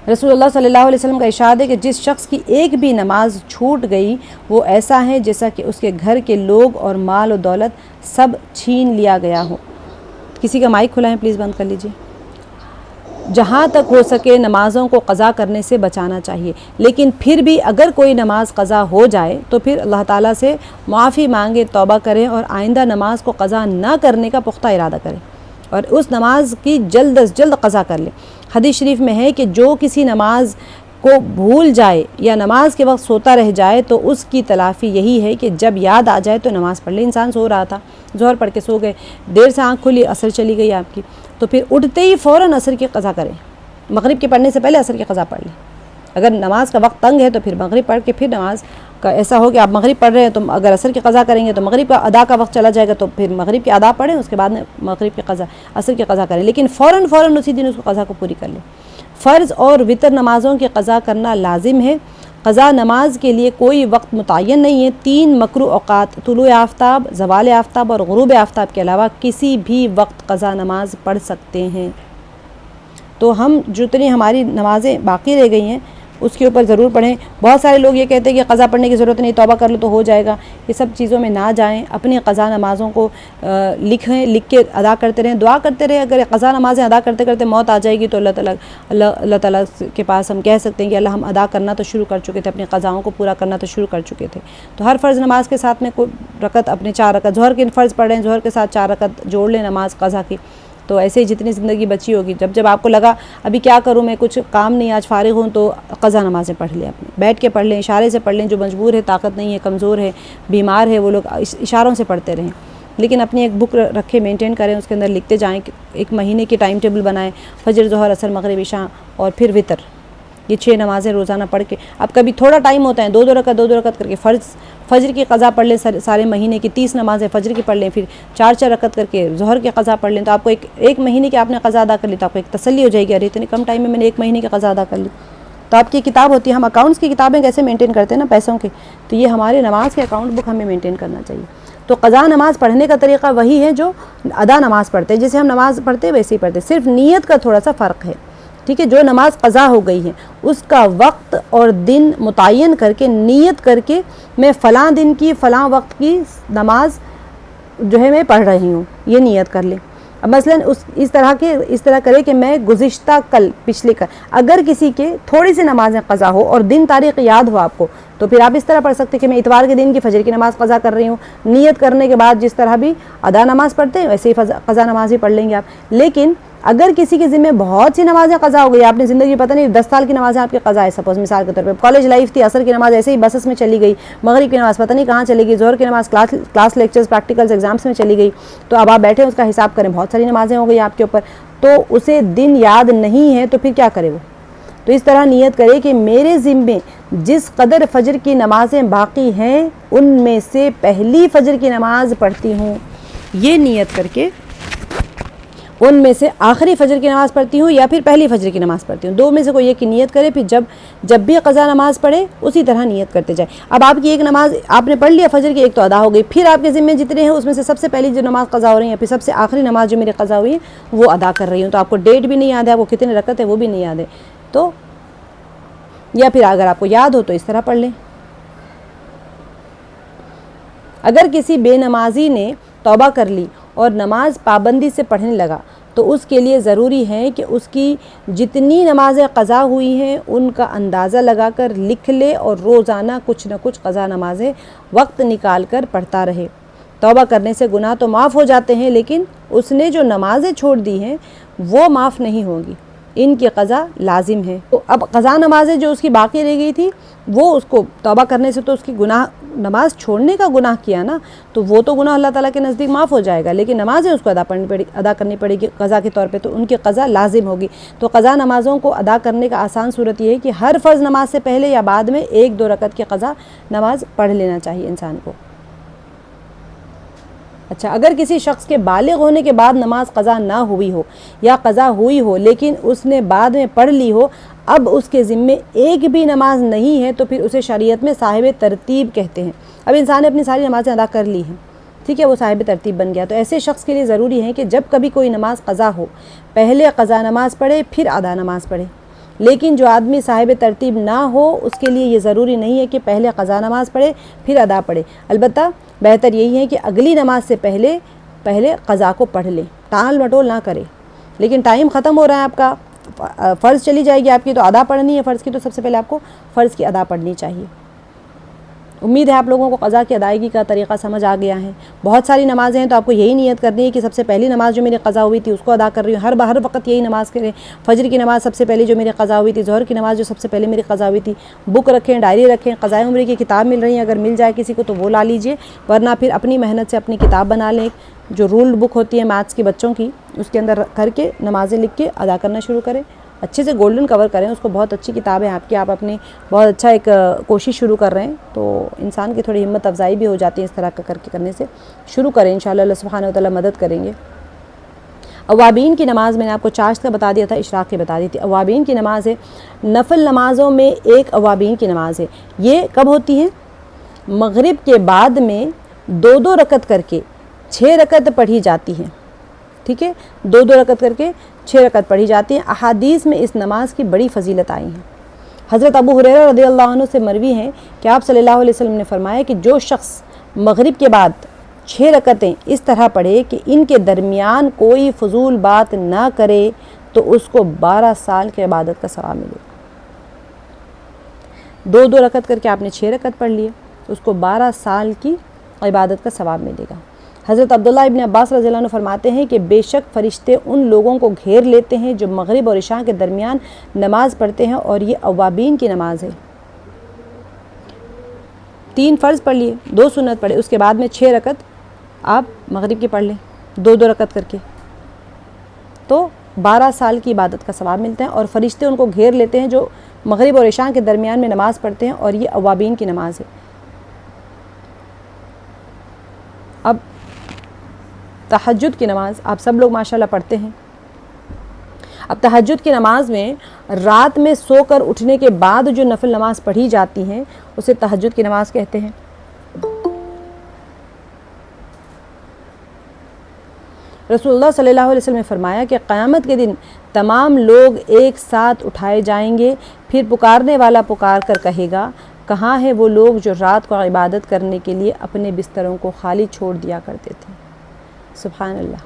رسول اللہ صلی اللہ علیہ وسلم کا ارشاد ہے کہ جس شخص کی ایک بھی نماز چھوٹ گئی وہ ایسا ہے جیسا کہ اس کے گھر کے لوگ اور مال و دولت سب چھین لیا گیا ہو۔ کسی کا مائک کھلا ہے پلیز بند کر لیجئے۔ جہاں تک ہو سکے نمازوں کو قضا کرنے سے بچانا چاہیے، لیکن پھر بھی اگر کوئی نماز قضا ہو جائے تو پھر اللہ تعالیٰ سے معافی مانگے، توبہ کریں اور آئندہ نماز کو قضا نہ کرنے کا پختہ ارادہ کریں اور اس نماز کی جلد از جلد قضا کر لیں۔ حدیث شریف میں ہے کہ جو کسی نماز کو بھول جائے یا نماز کے وقت سوتا رہ جائے تو اس کی تلافی یہی ہے کہ جب یاد آ جائے تو نماز پڑھ لے۔ انسان سو رہا تھا، ظہر پڑھ کے سو گئے، دیر سے آنکھ کھلی، عصر چلی گئی آپ کی، تو پھر اٹھتے ہی فوراً عصر کی قضا کریں، مغرب کے پڑھنے سے پہلے عصر کی قضا پڑھ لیں۔ اگر نماز کا وقت تنگ ہے تو پھر مغرب پڑھ کے پھر نماز کا ایسا ہو کہ آپ مغرب پڑھ رہے ہیں تو اگر عصر کی قضا کریں گے تو مغرب کا ادا کا وقت چلا جائے گا، تو پھر مغرب کی ادا پڑھیں، اس کے بعد مغرب کی قضا عصر کی قضا کریں، لیکن فوراً اسی دن اس کو قضا کو پوری کر لیں۔ فرض اور وتر نمازوں کی قضا کرنا لازم ہے۔ قضا نماز کے لیے کوئی وقت متعین نہیں ہے۔ 3 مکروہ اوقات طلوع آفتاب، زوال آفتاب اور غروب آفتاب کے علاوہ کسی بھی وقت قضا نماز پڑھ سکتے ہیں۔ تو ہم جتنی ہماری نمازیں باقی رہ گئی ہیں اس کے اوپر ضرور پڑھیں۔ بہت سارے لوگ یہ کہتے ہیں کہ قضا پڑھنے کی ضرورت نہیں، توبہ کر لو تو ہو جائے گا، یہ سب چیزوں میں نہ جائیں۔ اپنی قضا نمازوں کو لکھ کے ادا کرتے رہیں، دعا کرتے رہیں۔ اگر قضا نمازیں ادا کرتے کرتے موت آ جائے گی تو اللہ تعالیٰ کے پاس ہم کہہ سکتے ہیں کہ اللہ ہم ادا کرنا تو شروع کر چکے تھے، اپنی قضاؤں کو پورا کرنا تو شروع کر چکے تھے۔ تو ہر فرض نماز کے ساتھ میں کوئی رکعت اپنے 4 رکعت ظہر کے فرض پڑھ رہے ہیں، ظہر کے ساتھ 4 رکعت جوڑ لیں نماز قضا کی۔ تو ایسے ہی جتنی زندگی بچی ہوگی، جب آپ کو لگا ابھی کیا کروں میں، کچھ کام نہیں آج فارغ ہوں، تو قضا نمازیں پڑھ لیں، اپنے بیٹھ کے پڑھ لیں، اشارے سے پڑھ لیں۔ جو مجبور ہے، طاقت نہیں ہے، کمزور ہے، بیمار ہے، وہ لوگ اشاروں سے پڑھتے رہیں، لیکن اپنی ایک بک رکھے، مینٹین کریں، اس کے اندر لکھتے جائیں، ایک مہینے کی ٹائم ٹیبل بنائیں، فجر، ظہر، عصر، مغرب، عشاء اور پھر وتر، یہ 6 نمازیں روزانہ پڑھ کے۔ اب کبھی تھوڑا ٹائم ہوتا ہے، 2 رکعت کر کے فجر کی قضا پڑھ لیں، سارے مہینے کی 30 نمازیں فجر کی پڑھ لیں، پھر 4 رکعت کر کے ظہر کی قضا پڑھ لیں، تو آپ کو ایک مہینے کی آپ نے قضا ادا کر لی، تو آپ کو ایک تسلی ہو جائے گی، ارے اتنے کم ٹائم میں نے 1 مہینے کی قضا ادا کر لی۔ تو آپ کی کتاب ہوتی ہے، ہم اکاؤنٹس کی کتابیں کیسے مینٹین کرتے ہیں نا پیسوں کی، تو یہ ہمارے نماز کے اکاؤنٹ بک ہمیں مینٹین کرنا چاہیے۔ تو قضا نماز پڑھنے کا طریقہ وہی ہے جو ادا نماز پڑھتے ہیں، جیسے ہم نماز پڑھتے ہیں ویسے ہی پڑھتے ہیں، صرف نیت کا تھوڑا سا فرق ہے، ٹھیک ہے۔ جو نماز قضا ہو گئی ہے اس کا وقت اور دن متعین کر کے، نیت کر کے، میں فلاں دن کی فلاں وقت کی نماز جو ہے میں پڑھ رہی ہوں، یہ نیت کر لیں۔ اب مثلا اس طرح کرے کہ میں گزشتہ پچھلے اگر کسی کے تھوڑی سی نمازیں قضا ہو اور دن تاریخ یاد ہو آپ کو، تو پھر آپ اس طرح پڑھ سکتے کہ میں اتوار کے دن کی فجر کی نماز قضا کر رہی ہوں، نیت کرنے کے بعد جس طرح بھی ادا نماز پڑھتے ہیں ویسے ہی قضا نماز بھی پڑھ لیں گے آپ۔ لیکن اگر کسی کے ذمہ بہت سی نمازیں قضا ہو گئی، آپ نے زندگی پتہ نہیں 10 سال کی نمازیں آپ کی قضا ہے، سپوز مثال کے طور پہ کالج لائف تھی، عصر کی نماز ایسے ہی بسس میں چلی گئی، مغرب کی نماز پتہ نہیں کہاں چلی گئی، ظہر کی نماز کلاس لیکچرز پریکٹیکلز ایگزامس میں چلی گئی، تو اب آپ بیٹھے اس کا حساب کریں، بہت ساری نمازیں ہو گئی آپ کے اوپر، تو اسے دن یاد نہیں ہے، تو پھر کیا کرے وہ؟ تو اس طرح نیت کرے کہ میرے ذمے جس قدر فجر کی نمازیں باقی ہیں ان میں سے پہلی فجر کی نماز پڑھتی ہوں، یہ نیت کر کے ان میں سے آخری فجر کی نماز پڑھتی ہوں یا پھر پہلی فجر کی نماز پڑھتی ہوں، 2 میں سے کوئی ایک کی نیت کرے، پھر جب بھی قضا نماز پڑھے اسی طرح نیت کرتے جائے۔ اب آپ کی ایک نماز آپ نے پڑھ لیا فجر کی، ایک تو ادا ہو گئی، پھر آپ کے ذمے جتنے ہیں اس میں سے سب سے پہلی جو نماز قضا ہو رہی ہے، پھر سب سے آخری نماز جو میری قضا ہوئی ہے وہ ادا کر رہی ہوں، تو آپ کو ڈیٹ بھی نہیں یاد ہے، آپ کو کتنے رکعت ہے وہ بھی نہیں یاد ہے، تو یا پھر اگر آپ کو یاد ہو تو اس طرح پڑھ لیں۔ اگر کسی بے نمازی نے توبہ کر لی اور نماز پابندی سے پڑھنے لگا تو اس کے لیے ضروری ہے کہ اس کی جتنی نمازیں قضا ہوئی ہیں ان کا اندازہ لگا کر لکھ لے اور روزانہ کچھ نہ کچھ قضا نمازیں وقت نکال کر پڑھتا رہے۔ توبہ کرنے سے گناہ تو معاف ہو جاتے ہیں، لیکن اس نے جو نمازیں چھوڑ دی ہیں وہ معاف نہیں ہوں گی، ان کی قضا لازم ہے۔ تو اب قضا نمازیں جو اس کی باقی رہ گئی تھی وہ اس کو توبہ کرنے سے تو اس کی گناہ، نماز چھوڑنے کا گناہ کیا نا، تو وہ تو گناہ اللہ تعالیٰ کے نزدیک معاف ہو جائے گا، لیکن نمازیں اس کو ادا کرنی پڑے گی قضا کے طور پہ، تو ان کی قضا لازم ہوگی۔ تو قضا نمازوں کو ادا کرنے کا آسان صورت یہ ہے کہ ہر فرض نماز سے پہلے یا بعد میں 1-2 رکعت کی قضا نماز پڑھ لینا چاہیے انسان کو۔ اچھا، اگر کسی شخص کے بالغ ہونے کے بعد نماز قضا نہ ہوئی ہو یا قضا ہوئی ہو لیکن اس نے بعد میں پڑھ لی ہو، اب اس کے ذمے ایک بھی نماز نہیں ہے، تو پھر اسے شریعت میں صاحب ترتیب کہتے ہیں۔ اب انسان نے اپنی ساری نمازیں ادا کر لی ہیں، ٹھیک ہے، وہ صاحب ترتیب بن گیا، تو ایسے شخص کے لیے ضروری ہے کہ جب کبھی کوئی نماز قضا ہو پہلے قضا نماز پڑھے پھر ادا نماز پڑھے، لیکن جو آدمی صاحب ترتیب نہ ہو اس کے لیے یہ ضروری نہیں ہے کہ پہلے قضا نماز پڑھے پھر ادا پڑھے، البتہ بہتر یہی ہے کہ اگلی نماز سے پہلے قضا کو پڑھ لیں، ٹال مٹول نہ کرے۔ لیکن ٹائم ختم ہو رہا ہے آپ کا، فرض چلی جائے گی آپ کی، تو ادا پڑھنی ہے فرض کی، تو سب سے پہلے آپ کو فرض کی ادا پڑھنی چاہیے۔ امید ہے آپ لوگوں کو قضا کی ادائیگی کا طریقہ سمجھ آ گیا ہے۔ بہت ساری نمازیں ہیں تو آپ کو یہی نیت کرنی ہے کہ سب سے پہلی نماز جو میری قضا ہوئی تھی اس کو ادا کر رہی ہوں، ہر وقت یہی نماز کریں۔ فجر کی نماز سب سے پہلے جو میری قضا ہوئی تھی، ظہر کی نماز جو سب سے پہلے میری قضا ہوئی تھی، بک رکھیں، ڈائری رکھیں، قضائے عمری کی کتاب مل رہی ہیں، اگر مل جائے کسی کو تو وہ لا لیجئے، ورنہ پھر اپنی محنت سے اپنی کتاب بنا لیں، جو رولڈ بک ہوتی ہے میتھس کی بچوں کی، اس کے اندر کر کے نمازیں لکھ کے ادا کرنا شروع کریں، اچھے سے گولڈن کور کریں اس کو، بہت اچھی کتاب ہے آپ کی، آپ اپنے بہت اچھا ایک کوشش شروع کر رہے ہیں، تو انسان کی تھوڑی ہمت افزائی بھی ہو جاتی ہے اس طرح کا کرنے سے۔ شروع کریں انشاءاللہ، اللہ سبحانہ وتعالی مدد کریں گے۔ اوابین کی نماز میں نے آپ کو چاشت کا بتا دیا تھا، اشراق کی بتا دی تھی۔ اوابین کی نماز ہے، نفل نمازوں میں ایک اوابین کی نماز ہے۔ یہ کب ہوتی ہے؟ مغرب کے بعد میں 2 رکعت کر کے 6 رکعت پڑھی جاتی ہیں، ٹھیک ہے، 2 رکعت کر کے 6 رکعت پڑھی جاتی ہیں۔ احادیث میں اس نماز کی بڑی فضیلت آئی ہیں۔ حضرت ابو ہریرہ رضی اللہ عنہ سے مروی ہیں کہ آپ صلی اللہ علیہ وسلم نے فرمایا کہ جو شخص مغرب کے بعد 6 رکعتیں اس طرح پڑھے کہ ان کے درمیان کوئی فضول بات نہ کرے تو اس کو 12 سال کی عبادت کا ثواب ملے۔ 2 رکعت کر کے آپ نے 6 رکعت پڑھ لیے، اس کو 12 سال کی عبادت کا ثواب ملے گا۔ حضرت عبداللہ ابن عباس رضی اللہ عنہ فرماتے ہیں کہ بے شک فرشتے ان لوگوں کو گھیر لیتے ہیں جو مغرب اور عشاء کے درمیان نماز پڑھتے ہیں، اور یہ اوابین کی نماز ہے۔ 3 فرض پڑھ لیے، 2 سنت پڑھے، اس کے بعد میں 6 رکعت آپ مغرب کی پڑھ لیں، 2 رکعت کر کے، تو 12 سال کی عبادت کا ثواب ملتا ہے، اور فرشتے ان کو گھیر لیتے ہیں جو مغرب اور عشاء کے درمیان میں نماز پڑھتے ہیں، اور یہ اوابین کی نماز ہے۔ اب تہجد کی نماز آپ سب لوگ ماشاءاللہ پڑھتے ہیں۔ اب تہجد کی نماز میں رات میں سو کر اٹھنے کے بعد جو نفل نماز پڑھی جاتی ہیں اسے تہجد کی نماز کہتے ہیں۔ رسول اللہ صلی اللہ علیہ وسلم نے فرمایا کہ قیامت کے دن تمام لوگ ایک ساتھ اٹھائے جائیں گے، پھر پکارنے والا پکار کر کہے گا، کہاں ہیں وہ لوگ جو رات کو عبادت کرنے کے لیے اپنے بستروں کو خالی چھوڑ دیا کرتے تھے؟ سبحان اللہ۔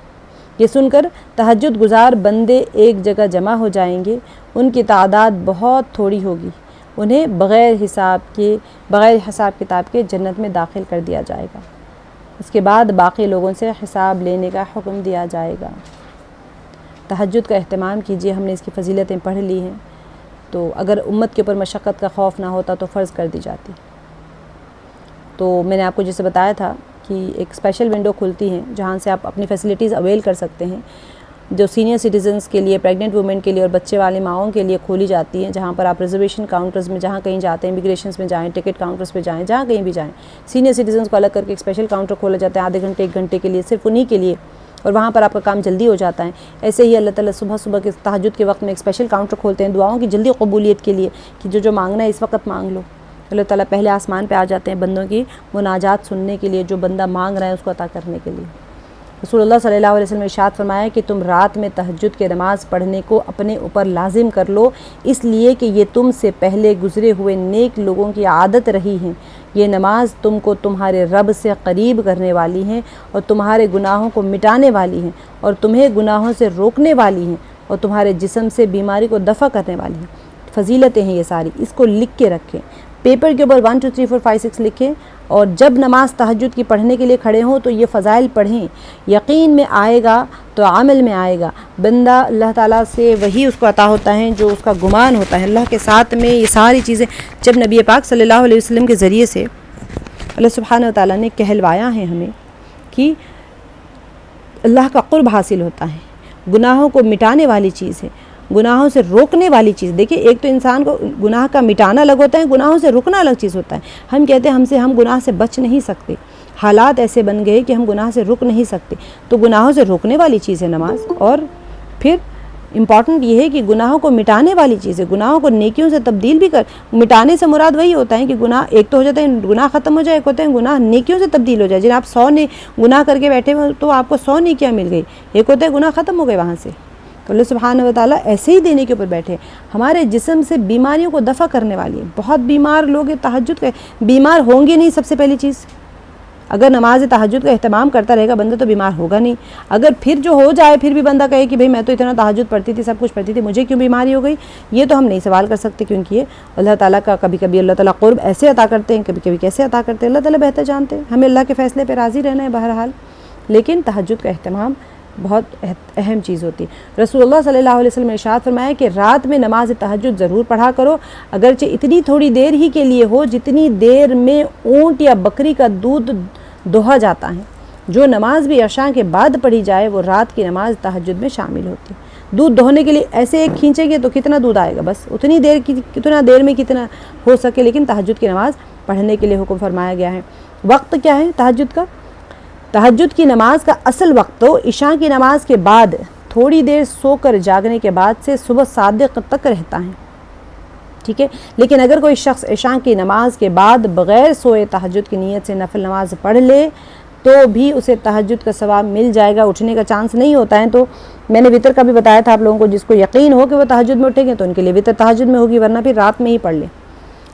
یہ سن کر تہجد گزار بندے ایک جگہ جمع ہو جائیں گے، ان کی تعداد بہت تھوڑی ہوگی، انہیں بغیر حساب کتاب کے جنت میں داخل کر دیا جائے گا، اس کے بعد باقی لوگوں سے حساب لینے کا حکم دیا جائے گا۔ تہجد کا اہتمام کیجیے، ہم نے اس کی فضیلتیں پڑھ لی ہیں، تو اگر امت کے اوپر مشقت کا خوف نہ ہوتا تو فرض کر دی جاتی۔ تو میں نے آپ کو جسے بتایا تھا کہ ایک اسپیشل ونڈو کھلتی ہیں جہاں سے آپ اپنی فیسلٹیز اویل کر سکتے ہیں، جو سینئر سٹیزنز کے لیے، پریگننٹ وومن کے لیے اور بچے والی ماؤں کے لیے کھولی جاتی ہیں، جہاں پر آپ ریزرویشن کاؤنٹرز میں جہاں کہیں جاتے ہیں، امیگریشنز میں جائیں، ٹکٹ کاؤنٹرز پہ جائیں، جہاں کہیں بھی جائیں، سینئر سٹیزنز کو الگ کر کے ایک اسپیشل کاؤنٹر کھولا جاتا ہے آدھے گھنٹے 1 گھنٹے کے لیے، صرف انہی کے لیے، اور وہاں پر آپ کا کام جلدی ہو جاتا ہے۔ ایسے ہی اللہ تعالیٰ صبح کے تہجد کے وقت میں ایک اسپیشل کاؤنٹر کھولتے ہیں دعاؤں کی جلدی قبولیت کے لیے، کہ جو مانگنا ہے اس وقت مانگ لو۔ اللہ تعالیٰ پہلے آسمان پہ آ جاتے ہیں بندوں کی مناجات سننے کے لیے، جو بندہ مانگ رہا ہے اس کو عطا کرنے کے لیے۔ رسول اللہ صلی اللہ علیہ وسلم نے ارشاد فرمایا کہ تم رات میں تہجد کی نماز پڑھنے کو اپنے اوپر لازم کر لو، اس لیے کہ یہ تم سے پہلے گزرے ہوئے نیک لوگوں کی عادت رہی ہیں۔ یہ نماز تم کو تمہارے رب سے قریب کرنے والی ہیں، اور تمہارے گناہوں کو مٹانے والی ہیں، اور تمہیں گناہوں سے روکنے والی ہیں، اور تمہارے جسم سے بیماری کو دفع کرنے والی ہیں۔ فضیلتیں ہیں یہ ساری، اس کو لکھ کے رکھیں، پیپر کے اوپر 1 2 3 4 5 6 لکھیں، اور جب نماز تہجد کی پڑھنے کے لیے کھڑے ہوں تو یہ فضائل پڑھیں۔ یقین میں آئے گا تو عمل میں آئے گا، بندہ اللہ تعالیٰ سے وہی اس کو عطا ہوتا ہے جو اس کا گمان ہوتا ہے اللہ کے ساتھ میں۔ یہ ساری چیزیں جب نبی پاک صلی اللہ علیہ وسلم کے ذریعے سے اللہ سبحانہ وتعالیٰ نے کہلوایا ہے ہمیں کہ اللہ کا قرب حاصل ہوتا ہے، گناہوں کو مٹانے والی چیز ہے، گناہوں سے روکنے والی چیز۔ دیکھیں ایک تو انسان کو گناہ کا مٹانا الگ ہوتا ہے، گناہوں سے رکنا الگ چیز ہوتا ہے۔ ہم کہتے ہیں ہم گناہ سے بچ نہیں سکتے، حالات ایسے بن گئے کہ ہم گناہ سے رک نہیں سکتے، تو گناہوں سے روکنے والی چیز ہے نماز۔ اور پھر امپورٹنٹ یہ ہے کہ گناہوں کو مٹانے والی چیز ہے، گناہوں کو نیکیوں سے تبدیل بھی مٹانے سے مراد وہی ہوتا ہے کہ گناہ ایک تو ہو جاتا ہے گناہ ختم ہو جائے، ایک ہوتا ہے گناہ نیکیوں سے تبدیل ہو جائے۔ جن آپ 100 گناہ کر کے بیٹھے ہوئے تو آپ کو 100 نیکیاں مل گئی، ایک ہوتا ہے گناہ ختم ہو گئے وہاں سے۔ تو اللہ سبحانہ و تعالیٰ ایسے ہی دینے کے اوپر بیٹھے. ہمارے جسم سے بیماریوں کو دفع کرنے والی ہے. بہت بیمار لوگ تہجد کے بیمار ہوں گے نہیں. سب سے پہلی چیز اگر نماز تہجد کا اہتمام کرتا رہے گا بندہ تو بیمار ہوگا نہیں. اگر پھر جو ہو جائے پھر بھی بندہ کہے کہ بھئی میں تو اتنا تہجد پڑھتی تھی، سب کچھ پڑھتی تھی، مجھے کیوں بیماری ہو گئی، یہ تو ہم نہیں سوال کر سکتے، کیونکہ یہ اللہ تعالیٰ کا کبھی کبھی اللہ تعالیٰ قرب ایسے عطا کرتے ہیں، کبھی کبھی کیسے عطا کرتے ہیں، اللہ تعالیٰ بہتر جانتے ہیں. ہمیں اللہ کے فیصلے پہ راضی رہنا ہے بہرحال، لیکن تہجد کا اہتمام بہت اہم چیز ہوتی ہے. رسول اللہ صلی اللہ علیہ وسلم نے ارشاد فرمایا کہ رات میں نماز تہجد ضرور پڑھا کرو، اگرچہ اتنی تھوڑی دیر ہی کے لیے ہو جتنی دیر میں اونٹ یا بکری کا دودھ دوہا جاتا ہے. جو نماز بھی عشاء کے بعد پڑھی جائے وہ رات کی نماز تہجد میں شامل ہوتی ہے. دودھ دوہنے کے لیے ایسے ایک کھینچیں گے تو کتنا دودھ آئے گا، بس اتنی دیر کی کتنا دیر میں کتنا ہو سکے، لیکن تہجد کی نماز پڑھنے کے لیے حکم فرمایا گیا ہے. وقت کیا ہے تہجد کا؟ تہجد کی نماز کا اصل وقت تو عشاء کی نماز کے بعد تھوڑی دیر سو کر جاگنے کے بعد سے صبح صادق تک رہتا ہے. ٹھیک ہے، لیکن اگر کوئی شخص عشاء کی نماز کے بعد بغیر سوئے تہجد کی نیت سے نفل نماز پڑھ لے تو بھی اسے تہجد کا ثواب مل جائے گا، اٹھنے کا چانس نہیں ہوتا ہے. تو میں نے وطر کا بھی بتایا تھا آپ لوگوں کو، جس کو یقین ہو کہ وہ تہجد میں اٹھیں گے تو ان کے لیے وطر تہجد میں ہوگی، ورنہ پھر رات میں ہی پڑھ لیں.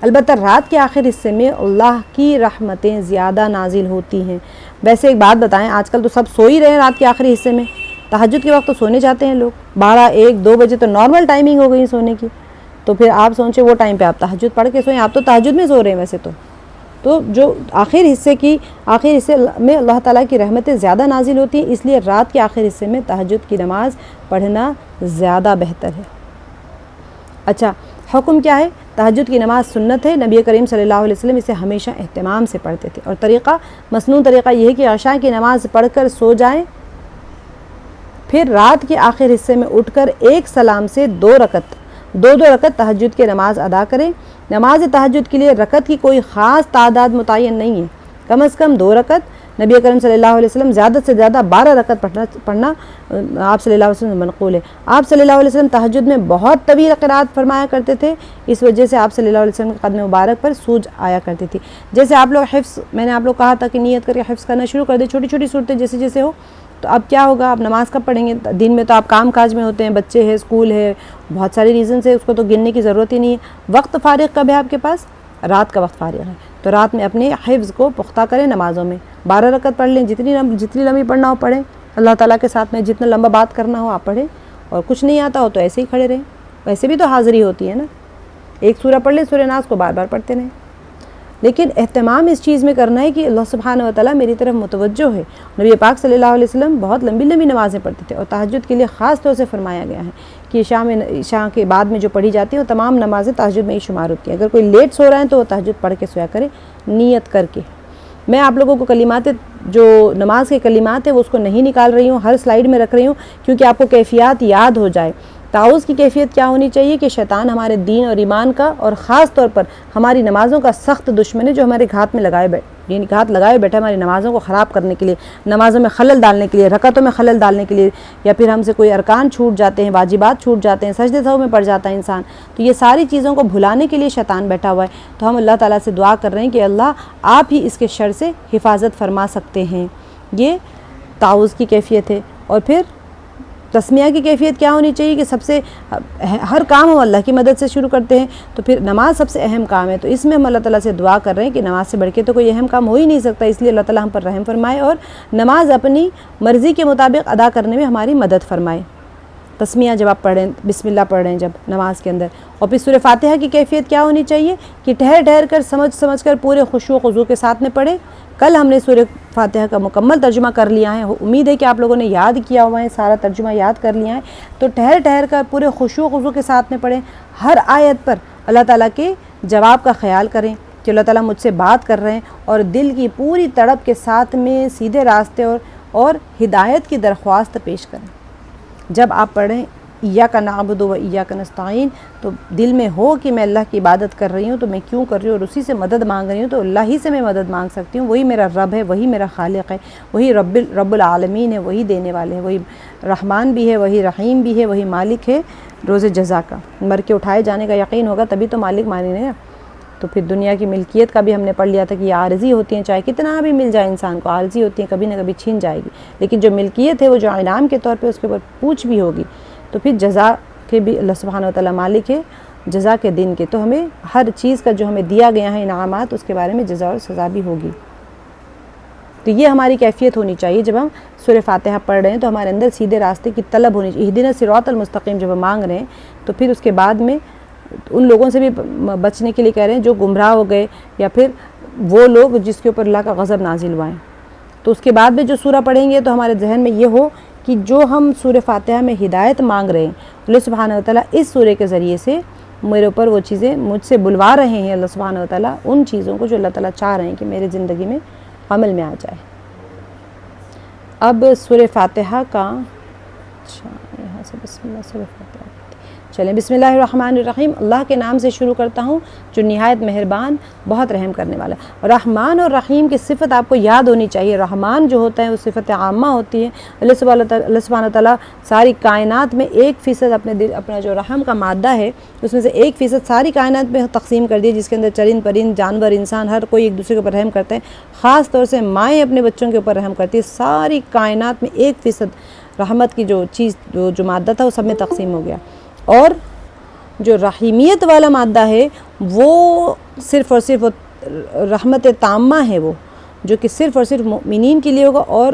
البتہ رات کے آخر حصے میں اللہ کی رحمتیں زیادہ نازل ہوتی ہیں. ویسے ایک بات بتائیں، آج کل تو سب سو ہی رہے ہیں رات کے آخری حصے میں. تہجد کے وقت تو سونے جاتے ہیں لوگ، 12 1 2 بجے تو نارمل ٹائمنگ ہو گئی سونے کی. تو پھر آپ سوچیں وہ ٹائم پہ آپ تہجد پڑھ کے سوئیں. آپ تو تہجد میں سو رہے ہیں ویسے تو جو آخر حصے میں اللہ تعالیٰ کی رحمتیں زیادہ نازل ہوتی ہیں، اس لیے رات کے آخر حصے میں تہجد کی نماز پڑھنا زیادہ بہتر ہے. اچھا، حکم کیا ہے؟ تہجد کی نماز سنت ہے. نبی کریم صلی اللہ علیہ وسلم اسے ہمیشہ اہتمام سے پڑھتے تھے. اور طریقہ، مسنون طریقہ یہ ہے کہ عشاء کی نماز پڑھ کر سو جائیں، پھر رات کے آخر حصے میں اٹھ کر ایک سلام سے دو رکعت تہجد کی نماز ادا کریں. نماز تہجد کے لیے رکعت کی کوئی خاص تعداد متعین نہیں ہے، کم از کم 2 رکعت. نبی کریم صلی اللہ علیہ وسلم زیادہ سے زیادہ 12 رکعت پڑھنا آپ صلی اللہ علیہ وسلم منقول ہے. آپ صلی اللہ علیہ وسلم تہجد میں بہت طویل قرات فرمایا کرتے تھے، اس وجہ سے آپ صلی اللہ علیہ وسلم کے قدم مبارک پر سوج آیا کرتی تھی. جیسے آپ لوگ حفظ، میں نے آپ لوگ کہا تھا کہ نیت کر کے حفظ کرنا شروع کر دیں، چھوٹی چھوٹی صورتیں جیسے جیسے ہو. تو اب کیا ہوگا، آپ نماز کب پڑھیں گے؟ دن میں تو آپ کام کاج میں ہوتے ہیں، بچے ہیں، اسکول ہے، بہت سارے ریزنس ہے، اس کو تو گننے کی ضرورت ہی نہیں ہے. وقت فارغ کب ہے آپ کے پاس؟ رات کا وقت فارغ ہے. تو رات میں اپنے حفظ کو پختہ کریں، نمازوں میں 12 رکعت پڑھ لیں، جتنی لمبی پڑھنا ہو پڑھیں. اللہ تعالیٰ کے ساتھ میں جتنا لمبا بات کرنا ہو آپ پڑھیں، اور کچھ نہیں آتا ہو تو ایسے ہی کھڑے رہیں. ویسے بھی تو حاضری ہوتی ہے نا، ایک سورہ پڑھ لیں، سورہ ناس کو بار بار پڑھتے رہیں. لیکن اہتمام اس چیز میں کرنا ہے کہ اللہ سبحانہ و تعالیٰ میری طرف متوجہ ہے. نبی پاک صلی اللہ علیہ وسلم بہت لمبی نمازیں پڑھتے تھے، اور تہجد کے لیے خاص طور سے فرمایا گیا ہے کہ عشاء کے بعد میں جو پڑھی جاتی ہیں وہ تمام نمازیں تہجد میں ہی شمار ہوتی ہیں. اگر کوئی لیٹ سو رہا ہے تو وہ تہجد پڑھ کے سویا کرے نیت کر کے. میں آپ لوگوں کو کلمات، جو نماز کے کلمات ہیں وہ اس کو نہیں نکال رہی ہوں، ہر سلائیڈ میں رکھ رہی ہوں کیونکہ آپ کو کیفیات یاد ہو جائے. تعوذ کی کیفیت کیا ہونی چاہیے کہ شیطان ہمارے دین اور ایمان کا اور خاص طور پر ہماری نمازوں کا سخت دشمن ہے، جو ہمارے گھات میں لگائے بیٹھا ہماری نمازوں کو خراب کرنے کے لیے، نمازوں میں خلل ڈالنے کے لیے، رکعتوں میں خلل ڈالنے کے لیے، یا پھر ہم سے کوئی ارکان چھوٹ جاتے ہیں، واجبات چھوٹ جاتے ہیں، سجدے سہو میں پڑ جاتا ہے انسان. تو یہ ساری چیزوں کو بھلانے کے لیے شیطان بیٹھا ہوا ہے. تو ہم اللہ تعالیٰ سے دعا کر رہے ہیں کہ اللہ آپ ہی اس کے شر سے حفاظت فرما سکتے ہیں. یہ تعوذ کی کیفیت ہے. اور پھر تسمیہ کی کیفیت کیا ہونی چاہیے کہ سب سے ہر کام ہم اللہ کی مدد سے شروع کرتے ہیں، تو پھر نماز سب سے اہم کام ہے. تو اس میں ہم اللہ تعالیٰ سے دعا کر رہے ہیں کہ نماز سے بڑھ کے تو کوئی اہم کام ہو ہی نہیں سکتا، اس لیے اللہ تعالیٰ ہم پر رحم فرمائے اور نماز اپنی مرضی کے مطابق ادا کرنے میں ہماری مدد فرمائے. تسمیہ جب آپ پڑھیں، بسم اللہ پڑھ رہے ہیں جب نماز کے اندر. اور پھر سورہ فاتحہ کی کیفیت کیا ہونی چاہیے کہ ٹھہر کر سمجھ کر پورے خشوع و خضوع کے ساتھ میں پڑھیں. کل ہم نے سورہ فاتحہ کا مکمل ترجمہ کر لیا ہے، امید ہے کہ آپ لوگوں نے یاد کیا ہوا ہے، سارا ترجمہ یاد کر لیا ہے. تو ٹھہر کر پورے خشوع و خضوع کے ساتھ میں پڑھیں. ہر آیت پر اللہ تعالیٰ کے جواب کا خیال کریں کہ اللہ تعالیٰ مجھ سے بات کر رہے ہیں، اور دل کی پوری تڑپ کے ساتھ میں سیدھے راستے اور ہدایت کی درخواست پیش کریں. جب آپ پڑھیں ایاک نعبد و ایاک نستعین، تو دل میں ہو کہ میں اللہ کی عبادت کر رہی ہوں، تو میں کیوں کر رہی ہوں اور اسی سے مدد مانگ رہی ہوں، تو اللہ ہی سے میں مدد مانگ سکتی ہوں. وہی میرا رب ہے، وہی میرا خالق ہے، وہی رب العالمین ہے، وہی دینے والے ہیں، وہی رحمان بھی ہے، وہی رحیم بھی ہے، وہی مالک ہے روز جزا کا. مر کے اٹھائے جانے کا یقین ہوگا تبھی تو مالک مانے نا. تو پھر دنیا کی ملکیت کا بھی ہم نے پڑھ لیا تھا کہ یہ عارضی ہوتی ہیں، چاہے کتنا بھی مل جائے انسان کو، عارضی ہوتی ہیں، کبھی نہ کبھی چھین جائے گی. لیکن جو ملکیت ہے وہ جو انعام کے طور پہ اس کے اوپر پوچھ بھی ہوگی. تو پھر جزا کے بھی اللہ سبحانہ وتعالی مالک ہے، جزا کے دن کے، تو ہمیں ہر چیز کا جو ہمیں دیا گیا ہے انعامات، اس کے بارے میں جزا اور سزا بھی ہوگی۔ تو یہ ہماری کیفیت ہونی چاہیے جب ہم سورہ فاتحہ پڑھ رہے ہیں، تو ہمارے اندر سیدھے راستے کی طلب ہونی چاہیے۔ اہدنا الصراط المستقیم جب ہم مانگ رہے ہیں تو پھر اس کے بعد میں ان لوگوں سے بھی بچنے کے لیے کہہ رہے ہیں جو گمراہ ہو گئے، یا پھر وہ لوگ جس کے اوپر اللہ کا غضب نازل ہوا ہے۔ تو اس کے بعد میں جو سورہ پڑھیں گے تو ہمارے ذہن میں یہ ہو کہ جو ہم سورہ فاتحہ میں ہدایت مانگ رہے ہیں، اللہ سبحانہ وتعالیٰ اس سورہ کے ذریعے سے میرے اوپر وہ چیزیں مجھ سے بلوا رہے ہیں، اللہ سبحانہ وتعالیٰ ان چیزوں کو جو اللہ تعالیٰ چاہ رہے ہیں کہ میرے زندگی میں عمل میں آ جائے۔ اب سورہ فاتحہ کا یہاں سے بسم اللہ سورہ فاتحہ چلیں، بسم اللہ الرحمن الرحیم، اللہ کے نام سے شروع کرتا ہوں جو نہایت مہربان بہت رحم کرنے والا ہے۔ رحمان اور رحیم کی صفت آپ کو یاد ہونی چاہیے۔ رحمان جو ہوتا ہے وہ صفت عامہ ہوتی ہے۔ اللہ سبحانہ تعالیٰ ساری کائنات میں 1% اپنا جو رحم کا مادہ ہے اس میں سے 1% ساری کائنات میں تقسیم کر دی، جس کے اندر چرند پرند جانور انسان ہر کوئی ایک دوسرے کے اوپر رحم کرتے ہیں۔ خاص طور سے مائیں اپنے بچوں کے اوپر رحم کرتی ہے۔ ساری کائنات میں 1% رحمت کی جو چیز جو مادہ تھا وہ سب میں تقسیم ہو گیا، اور جو رحیمیت والا مادہ ہے وہ صرف اور صرف رحمت تامہ ہے، وہ جو کہ صرف اور صرف مومنین کے لیے ہوگا اور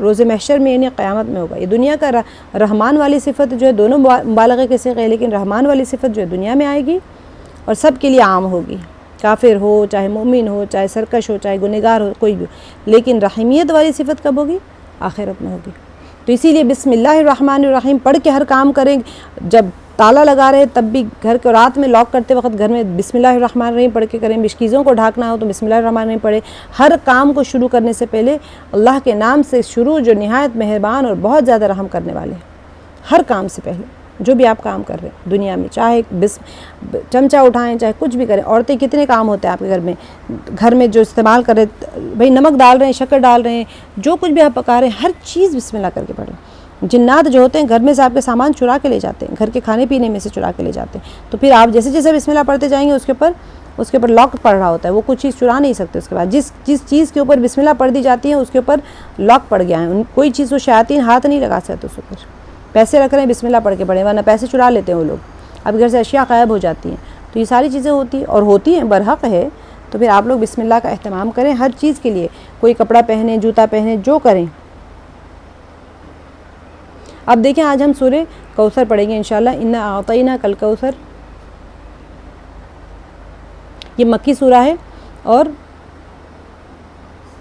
روز محشر میں یعنی قیامت میں ہوگا۔ یہ دنیا کا رحمان والی صفت جو ہے دونوں مبالغے کے صیغے، لیکن رحمان والی صفت جو ہے دنیا میں آئے گی اور سب کے لیے عام ہوگی، کافر ہو چاہے مومن ہو چاہے سرکش ہو چاہے گنہگار ہو کوئی بھی ہو، لیکن رحیمیت والی صفت کب ہوگی؟ آخرت میں ہوگی۔ تو اسی لیے بسم اللہ الرحمن الرحیم پڑھ کے ہر کام کریں۔ جب تالا لگا رہے تب بھی گھر کو رات میں لاک کرتے وقت گھر میں بسم اللہ الرحمن الرحیم پڑھ کے کریں۔ بشکیزوں کو ڈھانکنا ہو تو بسم اللہ الرحمن الرحیم پڑھیں۔ ہر کام کو شروع کرنے سے پہلے اللہ کے نام سے شروع جو نہایت مہربان اور بہت زیادہ رحم کرنے والے ہیں۔ ہر کام سے پہلے جو بھی آپ کام کر رہے ہیں دنیا میں، چاہے چمچہ اٹھائیں چاہے کچھ بھی کریں۔ عورتیں کتنے کام ہوتے ہیں آپ کے گھر میں جو استعمال کر رہے، بھئی نمک ڈال رہے ہیں، شکر ڈال رہے ہیں، جو کچھ بھی آپ پکا رہے ہیں ہر چیز بسم اللہ کر کے پڑھیں۔ جنات جو ہوتے ہیں گھر میں سے آپ کے سامان چرا کے لے جاتے ہیں، گھر کے کھانے پینے میں سے چرا کے لے جاتے ہیں، تو پھر آپ جیسے جیسے بسم اللہ پڑھتے جائیں گے اس کے اوپر لاک پڑ رہا ہوتا ہے، وہ کچھ چیز چرا نہیں سکتے۔ اس کے بعد جس چیز کے اوپر بسم اللہ پڑھ دی جاتی ہے اس کے اوپر لاک پڑ گیا ہے، کوئی چیز وہ شیاطین ہاتھ نہیں لگا سکتے اس اوپر۔ پیسے رکھ رہے ہیں بسم اللہ پڑھ کے پڑھیں، ورنہ پیسے چرا لیتے ہیں وہ لوگ، اب گھر سے اشیاء غائب ہو جاتی ہیں۔ تو یہ ساری چیزیں ہوتی ہیں اور ہوتی ہیں، برحق ہے، تو پھر آپ لوگ بسم اللہ کا اہتمام کریں ہر چیز کے لیے، کوئی کپڑا پہنے جوتا پہنے جو کریں۔ اب دیکھیں آج ہم سورہ کوثر پڑھیں گے انشاءاللہ، انا اعطیناک الکوثر۔ یہ مکی سورہ ہے اور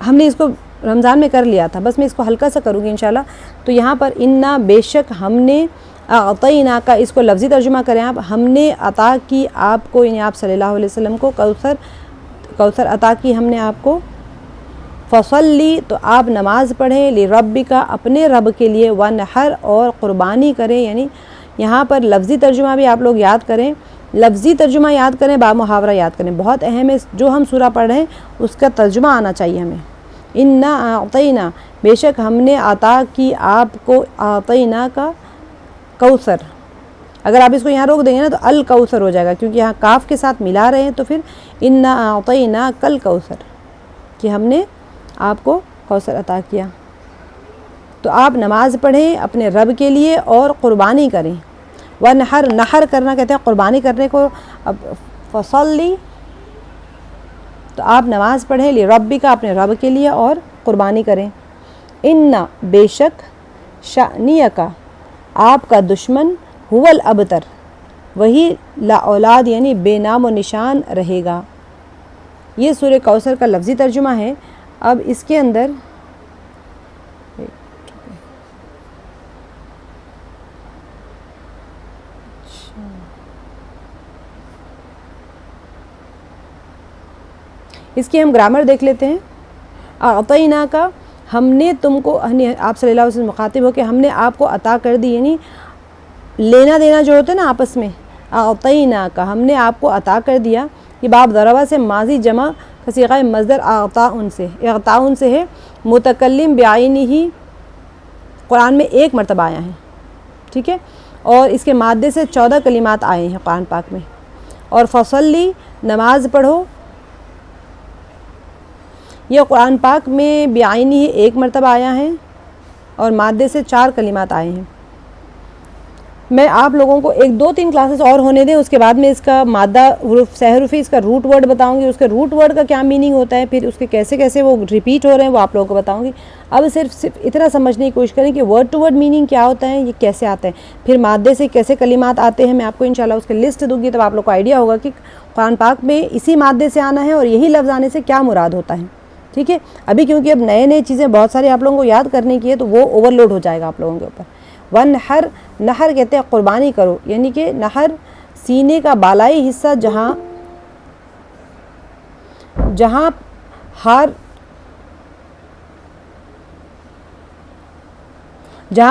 ہم نے اس کو رمضان میں کر لیا تھا، بس میں اس کو ہلکا سا کروں گی انشاءاللہ۔ تو یہاں پر انا بے شک ہم نے اعطیناک کا اس کو لفظی ترجمہ کریں آپ، ہم نے عطا کی آپ کو، یعنی آپ صلی اللہ علیہ وسلم کو کوثر عطا کی ہم نے آپ کو۔ فصلی تو آپ نماز پڑھیں، لربک اپنے رب کے لیے، ونحر اور قربانی کریں، یعنی یہاں پر لفظی ترجمہ بھی آپ لوگ یاد کریں، لفظی ترجمہ یاد کریں، با محاورہ یاد کریں، بہت اہم ہے۔ جو ہم سورہ پڑھ رہے ہیں اس کا ترجمہ آنا چاہیے ہمیں۔ انا اعطینا بے شک ہم نے عطا کی آپ کو، اعطینا کا کوثر، اگر آپ اس کو یہاں روک دیں گے نا تو الکوثر ہو جائے گا، کیونکہ یہاں کاف کے ساتھ ملا رہے ہیں، تو پھر انا اعطینا کل کوثر کہ ہم نے آپ کو کوثر عطا کیا۔ تو آپ نماز پڑھیں اپنے رب کے لیے اور قربانی کریں۔ ونحر، نحر کرنا کہتے ہیں قربانی کرنے کو۔ اب فصلی تو آپ نماز پڑھیں، لربک اپنے رب کے لیے اور قربانی کریں۔ ان بے شک شأنیک آپ کا دشمن، هو الابتر وہی لا اولاد یعنی بے نام و نشان رہے گا۔ یہ سورہ کوثر کا لفظی ترجمہ ہے۔ اب اس کے اندر اس کی ہم گرامر دیکھ لیتے ہیں۔ اعطینا کا ہم نے تم کو، آپ صلی اللہ علیہ وسلم مخاطب ہو کہ ہم نے آپ کو عطا کر دی، یعنی لینا دینا جو ہوتا ہے نا آپس میں، اعطینا کا ہم نے آپ کو عطا کر دیا۔ یہ باب ضربہ سے ماضی جمع صیغہ مصدر اعطاء سے ہے، متکلم بعینہ ہی قرآن میں 1 مرتبہ آیا ہے، ٹھیک ہے، اور اس کے مادے سے 14 کلمات آئے ہیں قرآن پاک میں۔ اور فصلی نماز پڑھو، یہ قرآن پاک میں بعینہ ہی 1 مرتبہ آیا ہے اور مادے سے 4 کلمات آئے ہیں۔ میں آپ لوگوں کو 1-2-3 کلاسز اور ہونے دیں، اس کے بعد میں اس کا مادہ حروف سہ حروفی اس کا روٹ ورڈ بتاؤں گی، اس کے روٹ ورڈ کا کیا میننگ ہوتا ہے، پھر اس کے کیسے کیسے وہ ریپیٹ ہو رہے ہیں وہ آپ لوگوں کو بتاؤں گی۔ اب صرف اتنا سمجھنے کی کوشش کریں کہ ورڈ ٹو ورڈ میننگ کیا ہوتا ہے، یہ کیسے آتا ہے، پھر مادے سے کیسے کلمات آتے ہیں۔ میں آپ کو انشاءاللہ اس کی لسٹ دوں گی، تب آپ لوگ کو آئیڈیا ہوگا کہ قرآن پاک میں اسی مادے سے آنا ہے اور یہی لفظ آنے سے کیا مراد ہوتا ہے، ٹھیک ہے۔ ابھی کیونکہ اب نئے چیزیں بہت سارے آپ لوگوں کو یاد کرنے کی ہے تو وہ اوور لوڈ ہو جائے گا آپ لوگوں کے اوپر۔ ونحر، نحر کہتے ہیں قربانی کرو، یعنی کہ نحر سینے کا بالائی حصہ جہاں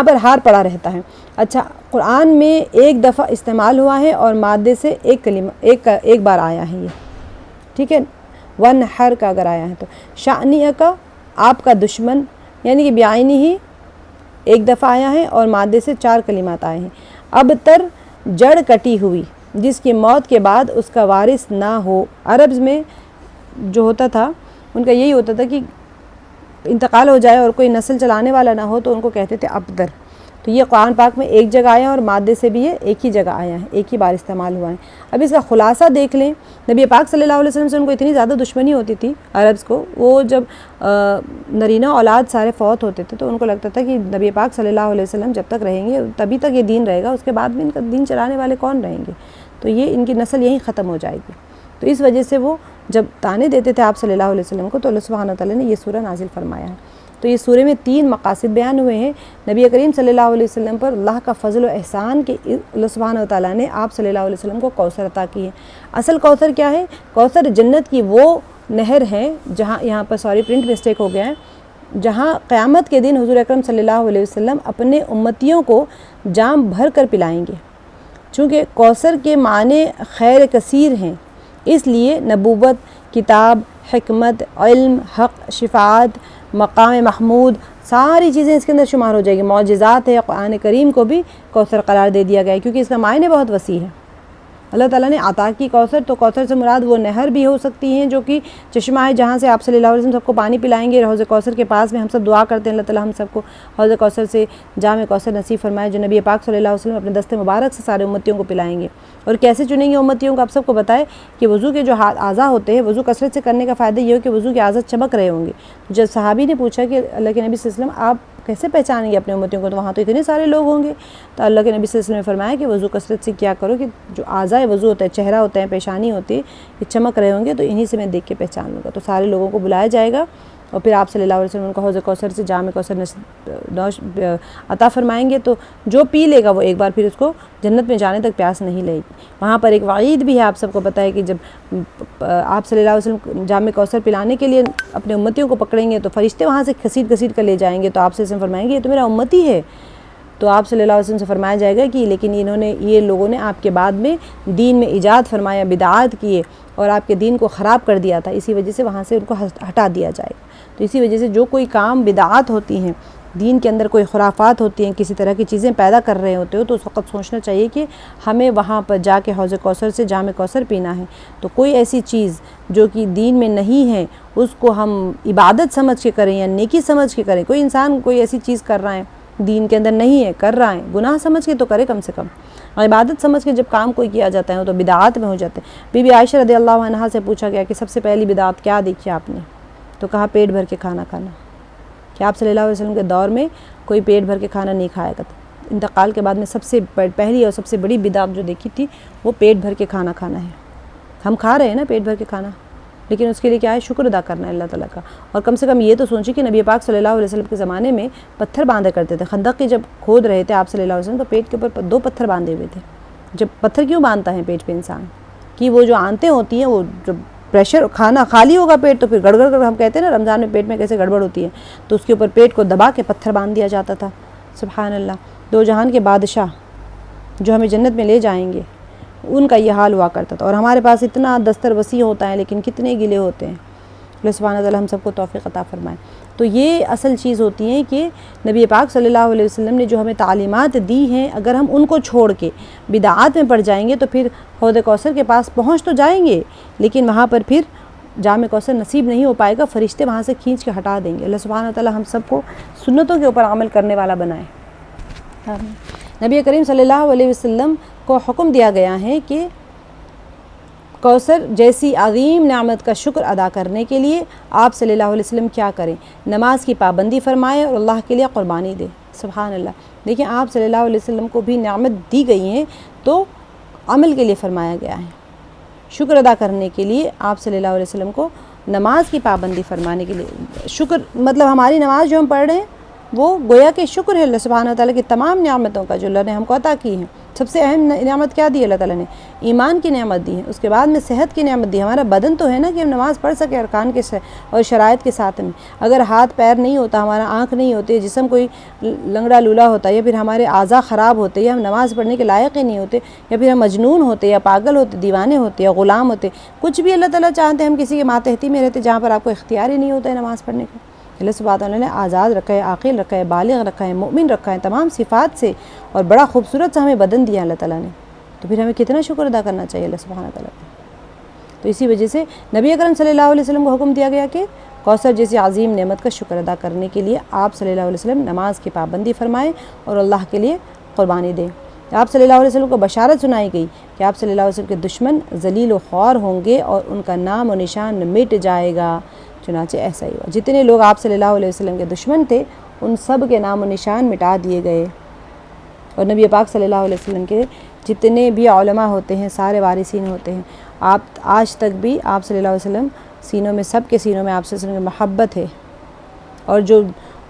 پر ہار پڑا رہتا ہے۔ اچھا، قرآن میں ایک دفعہ استعمال ہوا ہے اور مادے سے ایک بار آیا ہے یہ، ٹھیک ہے۔ ونحر کا اگر آیا ہے تو شأنیہ کا آپ کا دشمن، یعنی کہ بعینی ہی ایک دفعہ آیا ہے اور مادے سے 4 کلمات آئے ہیں۔ ابتر جڑ کٹی ہوئی، جس کی موت کے بعد اس کا وارث نہ ہو۔ عربز میں جو ہوتا تھا ان کا یہی ہوتا تھا کہ انتقال ہو جائے اور کوئی نسل چلانے والا نہ ہو تو ان کو کہتے تھے ابتر۔ تو یہ قرآن پاک میں ایک جگہ آیا اور مادے سے بھی یہ ایک ہی جگہ آیا ہے، ایک ہی بار استعمال ہوا ہے۔ اب اس کا خلاصہ دیکھ لیں، نبی پاک صلی اللہ علیہ وسلم سے ان کو اتنی زیادہ دشمنی ہوتی تھی عربز کو، وہ جب نرینہ اولاد سارے فوت ہوتے تھے تو ان کو لگتا تھا کہ نبی پاک صلی اللہ علیہ وسلم جب تک رہیں گے تبھی تک یہ دین رہے گا، اس کے بعد میں ان کا دین چلانے والے کون رہیں گے، تو یہ ان کی نسل یہیں ختم ہو جائے گی۔ تو اس وجہ سے وہ جب طعنے دیتے تھے آپ صلی اللہ علیہ وسلم کو تو اللہ سبحانہ تعالیٰ نے یہ سورہ نازل فرمایا ہے۔ تو یہ سورہ میں 3 مقاصد بیان ہوئے ہیں نبی کریم صلی اللہ علیہ وسلم پر اللہ کا فضل و احسان کہ اللہ سبحانہ تعالیٰ نے آپ صلی اللہ علیہ وسلم کو کوثر عطا کی ہے۔ اصل کوثر کیا ہے؟ کوثر جنت کی وہ نہر ہے جہاں، یہاں پر پرنٹ مسٹیک ہو گیا ہے، جہاں قیامت کے دن حضور اکرم صلی اللہ علیہ وسلم اپنے امتیوں کو جام بھر کر پلائیں گے۔ چونکہ کوثر کے معنی خیر کثیر ہیں، اس لیے نبوت، کتاب، حکمت، علم، حق، شفاعت، مقام محمود، ساری چیزیں اس کے اندر شمار ہو جائے گی۔ معجزات ہے، قرآن کریم کو بھی کوثر قرار دے دیا گیا ہے کیونکہ اس کا معنی بہت وسیع ہے۔ اللہ تعالیٰ نے عطا کی کوثر، تو کوثر سے مراد وہ نہر بھی ہو سکتی ہیں جو کہ چشمہ ہے جہاں سے آپ صلی اللہ علیہ وسلم سب کو پانی پلائیں گے۔ حوض کوثر کے پاس میں ہم سب دعا کرتے ہیں اللہ تعالیٰ ہم سب کو حوض کوثر سے جام کوثر نصیب فرمائے جو نبی پاک صلی اللہ علیہ وسلم اپنے دست مبارک سے سارے امتیوں کو پلائیں گے۔ اور کیسے چنیں گے امتیوں کو آپ سب کو بتائے کہ وضو کے جو اعضاء ہوتے ہیں، وضو کثرت سے کرنے کا فائدہ یہ ہو کہ وضو کے اعضاء چمک رہے ہوں گے۔ جب صحابی نے پوچھا کہ اللہ کے نبی صلی اللہ علیہ وسلم آپ کیسے پہچانیں گے اپنے امتیوں کو، تو وہاں تو اتنے سارے لوگ ہوں گے، تو اللہ کے نبی صلی اللہ علیہ وسلم نے فرمایا کہ وضو کثرت سے کیا کرو کہ جو اعضاء وضو ہوتا ہے، چہرہ ہوتا ہے، پیشانی ہوتی ہے، یہ چمک رہے ہوں گے تو انہی سے میں دیکھ کے پہچان لوں گا۔ تو سارے لوگوں کو بلایا جائے گا اور پھر آپ صلی اللہ علیہ وسلم ان کو حوض کوثر سے جام کوثر عطا فرمائیں گے، تو جو پی لے گا وہ ایک بار پھر اس کو جنت میں جانے تک پیاس نہیں لگے گی۔ وہاں پر ایک وعید بھی ہے، آپ سب کو پتہ ہے کہ جب آپ صلی اللہ علیہ وسلم جام کوثر پلانے کے لیے اپنے امتیوں کو پکڑیں گے تو فرشتے وہاں سے گھسیٹ کر لے جائیں گے، تو آپ سے فرمائیں گے یہ تو میرا امتی ہے، تو آپ صلی اللہ علیہ وسلم سے فرمایا جائے گا کہ لیکن یہ لوگوں نے آپ کے بعد میں دین میں ایجاد فرمایا، بدعات کیے اور آپ کے دین کو خراب کر دیا تھا، اسی وجہ سے وہاں سے ان کو ہٹا دیا جائے گا۔ تو اسی وجہ سے جو کوئی کام بدعات ہوتی ہیں، دین کے اندر کوئی خرافات ہوتی ہیں، کسی طرح کی چیزیں پیدا کر رہے ہوتے ہو، تو اس وقت سوچنا چاہیے کہ ہمیں وہاں پر جا کے حوض کوثر سے جام کوثر پینا ہے۔ تو کوئی ایسی چیز جو کہ دین میں نہیں ہے اس کو ہم عبادت سمجھ کے کریں یا نیکی سمجھ کے کریں۔ کوئی انسان کوئی ایسی چیز کر رہا ہے دین کے اندر نہیں ہے، کر رہا ہے، گناہ سمجھ کے تو کرے کم سے کم، عبادت سمجھ کے جب کام کوئی کیا جاتا ہے تو بدعات میں ہو جاتے ہیں۔ بی بی عائشہ رضی اللہ عنہا سے پوچھا گیا کہ سب سے پہلی بدعت کیا دیکھی آپ نے؟ تو کہا پیٹ بھر کے کھانا کھانا، کہ آپ صلی اللہ علیہ وسلم کے دور میں کوئی پیٹ بھر کے کھانا نہیں کھایا کرتا۔ انتقال کے بعد میں سب سے پہلی اور سب سے بڑی بدعت جو دیکھی تھی وہ پیٹ بھر کے کھانا کھانا ہے۔ ہم کھا رہے ہیں نا پیٹ بھر کے کھانا، لیکن اس کے لیے کیا ہے؟ شکر ادا کرنا ہے اللہ تعالیٰ کا۔ اور کم سے کم یہ تو سوچیں کہ نبی پاک صلی اللہ علیہ وسلم کے زمانے میں پتھر باندھا کرتے تھے، خندق کی جب کھود رہے تھے آپ صلی اللہ علیہ وسلم تو پیٹ کے اوپر 2 پتھر باندھے ہوئے تھے۔ جب پتھر کیوں باندھتا ہے پیٹ پہ انسان؟ کہ وہ جو آنتیں ہوتی ہیں وہ جب پریشر کھانا خالی ہوگا پیٹ تو پھر گڑگڑ کر، ہم کہتے ہیں نا رمضان میں پیٹ میں کیسے گڑبڑ ہوتی ہے، تو اس کے اوپر پیٹ کو دبا کے پتھر باندھ دیا جاتا تھا۔ سبحان اللہ، 2 جہان کے بادشاہ جو ہمیں جنت میں لے جائیں گے ان کا یہ حال ہوا کرتا تھا۔ اور ہمارے پاس اتنا دستر وسیع ہوتا ہے لیکن کتنے گلے ہوتے ہیں۔ اللہ سبحانہ تعالیٰ ہم سب کو توفیق عطا فرمائے۔ تو یہ اصل چیز ہوتی ہے کہ نبی پاک صلی اللہ علیہ وسلم نے جو ہمیں تعلیمات دی ہیں اگر ہم ان کو چھوڑ کے بدعات میں پڑ جائیں گے تو پھر حوض کوثر کے پاس پہنچ تو جائیں گے لیکن وہاں پر پھر جام کوثر نصیب نہیں ہو پائے گا، فرشتے وہاں سے کھینچ کے ہٹا دیں گے۔ اللہ سبحانہ تعالیٰ ہم سب کو سنتوں کے اوپر عمل کرنے والا بنائے۔ نبی کریم صلی اللہ علیہ وسلم کو حکم دیا گیا ہے کہ کوثر جیسی عظیم نعمت کا شکر ادا کرنے کے لیے آپ صلی اللہ علیہ وسلم کیا کریں؟ نماز کی پابندی فرمائیں اور اللہ کے لیے قربانی دیں۔ سبحان اللہ، دیکھیں آپ صلی اللہ علیہ وسلم کو بھی نعمت دی گئی ہیں تو عمل کے لیے فرمایا گیا ہے، شکر ادا کرنے کے لیے آپ صلی اللہ علیہ وسلم کو نماز کی پابندی فرمانے کے لیے۔ شکر مطلب ہماری نماز جو ہم پڑھ رہے ہیں وہ گویا کہ شکر ہے اللہ سبحانہ و تعالیٰ کی تمام نعمتوں کا جو اللہ نے ہم کو عطا کی ہیں۔ سب سے اہم نعمت کیا دی اللہ تعالیٰ نے؟ ایمان کی نعمت دی ہے، اس کے بعد میں صحت کی نعمت دی۔ ہمارا بدن تو ہے نا کہ ہم نماز پڑھ سکیں ارکان کے اور شرائط کے ساتھ میں۔ اگر ہاتھ پیر نہیں ہوتا، ہمارا آنکھ نہیں ہوتی، جسم کوئی لنگڑا لولا ہوتا، یا پھر ہمارے اعضاء خراب ہوتے، یا ہم نماز پڑھنے کے لائق ہی نہیں ہوتے، یا پھر ہم مجنون ہوتے یا پاگل ہوتے، دیوانے ہوتے یا غلام ہوتے، کچھ بھی اللہ تعالیٰ چاہتے ہیں، ہم کسی کے ماتحتی میں رہتے جہاں پر آپ کو اختیار ہی نہیں ہوتا ہے نماز پڑھنے کا۔ اللہ سبحانہ وتعالیٰ نے آزاد رکھا ہے، عاقل رکھا ہے، بالغ رکھا ہے، مومن رکھا ہے، تمام صفات سے، اور بڑا خوبصورت سا ہمیں بدن دیا اللہ تعالیٰ نے، تو پھر ہمیں کتنا شکر ادا کرنا چاہیے اللہ سبحانہ وتعالیٰ کا۔ تو اسی وجہ سے نبی اکرم صلی اللہ علیہ وسلم کو حکم دیا گیا کہ کوثر جیسی عظیم نعمت کا شکر ادا کرنے کے لیے آپ صلی اللہ علیہ وسلم نماز کی پابندی فرمائیں اور اللہ کے لیے قربانی دیں۔ آپ صلی اللہ علیہ وسلم کو بشارت سنائی گئی کہ آپ صلی اللہ علیہ وسلم کے دشمن ذلیل و خوار ہوں گے اور ان کا نام و نشان مٹ جائے گا۔ چنانچہ ایسا ہی ہوا، جتنے لوگ آپ صلی اللہ علیہ وسلم کے دشمن تھے ان سب کے نام و نشان مٹا دیے گئے، اور نبی پاک صلی اللہ علیہ وسلم کے جتنے بھی علماء ہوتے ہیں سارے وارثین ہوتے ہیں۔ آپ آج تک بھی آپ صلی اللہ علیہ وسلم سینوں میں، سب کے سینوں میں آپ صلی اللہ علیہ وسلم کی محبت ہے، اور جو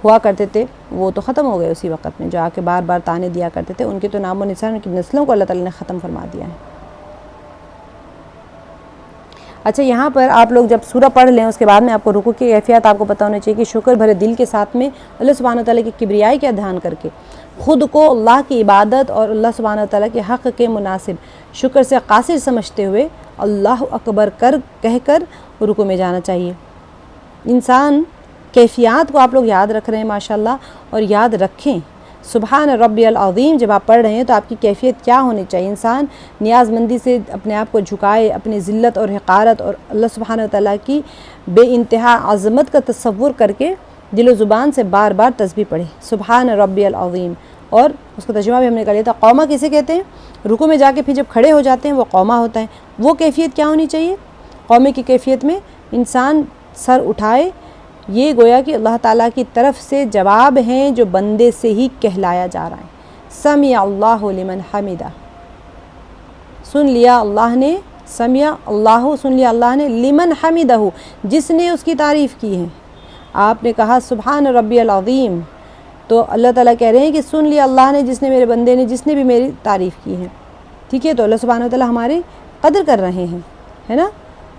ہوا کرتے تھے وہ تو ختم ہو گئے اسی وقت میں، جو آ کے بار بار تانے دیا کرتے تھے، ان کے تو نام و نشان، ان کی نسلوں کو اللہ تعالیٰ نے ختم فرما دیا ہے۔ اچھا، یہاں پر آپ لوگ جب سورہ پڑھ لیں اس کے بعد میں آپ کو رکوع کی کیفیت آپ کو پتہ ہونا چاہیے کہ شکر بھرے دل کے ساتھ میں اللہ سبحانہ وتعالیٰ کی کبریائی کا دھیان کر کے خود کو اللہ کی عبادت اور اللہ سبحانہ وتعالیٰ کے حق کے مناسب شکر سے قاصر سمجھتے ہوئے اللہ اکبر کہہ کر رکوع میں جانا چاہیے۔ انسان کیفیات کو آپ لوگ یاد رکھ رہے ہیں ماشاءاللہ، اور یاد رکھیں سبحان ربی العظیم جب آپ پڑھ رہے ہیں تو آپ کی کیفیت کیا ہونی چاہیے۔ انسان نیاز مندی سے اپنے آپ کو جھکائے، اپنی ذلت اور حقارت اور اللہ سبحانہ وتعالیٰ کی بے انتہا عظمت کا تصور کر کے دل و زبان سے بار بار تسبیح پڑھے سبحان ربی العظیم، اور اس کا ترجمہ بھی ہم نے کر لیا تھا۔ قوما کسے کہتے ہیں؟ رکوع میں جا کے پھر جب کھڑے ہو جاتے ہیں وہ قوما ہوتا ہے۔ وہ کیفیت کیا ہونی چاہیے؟ قومے کی کیفیت میں انسان سر اٹھائے، یہ گویا کہ اللہ تعالیٰ کی طرف سے جواب ہیں جو بندے سے ہی کہلایا جا رہا ہے۔ سمع اللہ لمن حمدہ، سن لیا اللہ نے، سمع اللہ، سن لیا اللہ نے، لمن حمدہ، جس نے اس کی تعریف کی ہے۔ آپ نے کہا سبحان ربی العظیم، تو اللہ تعالیٰ کہہ رہے ہیں کہ سن لیا اللہ نے، جس نے میرے بندے نے، جس نے بھی میری تعریف کی ہے، ٹھیک ہے۔ تو اللہ سبحانہ وتعالیٰ ہماری قدر کر رہے ہیں، ہے نا،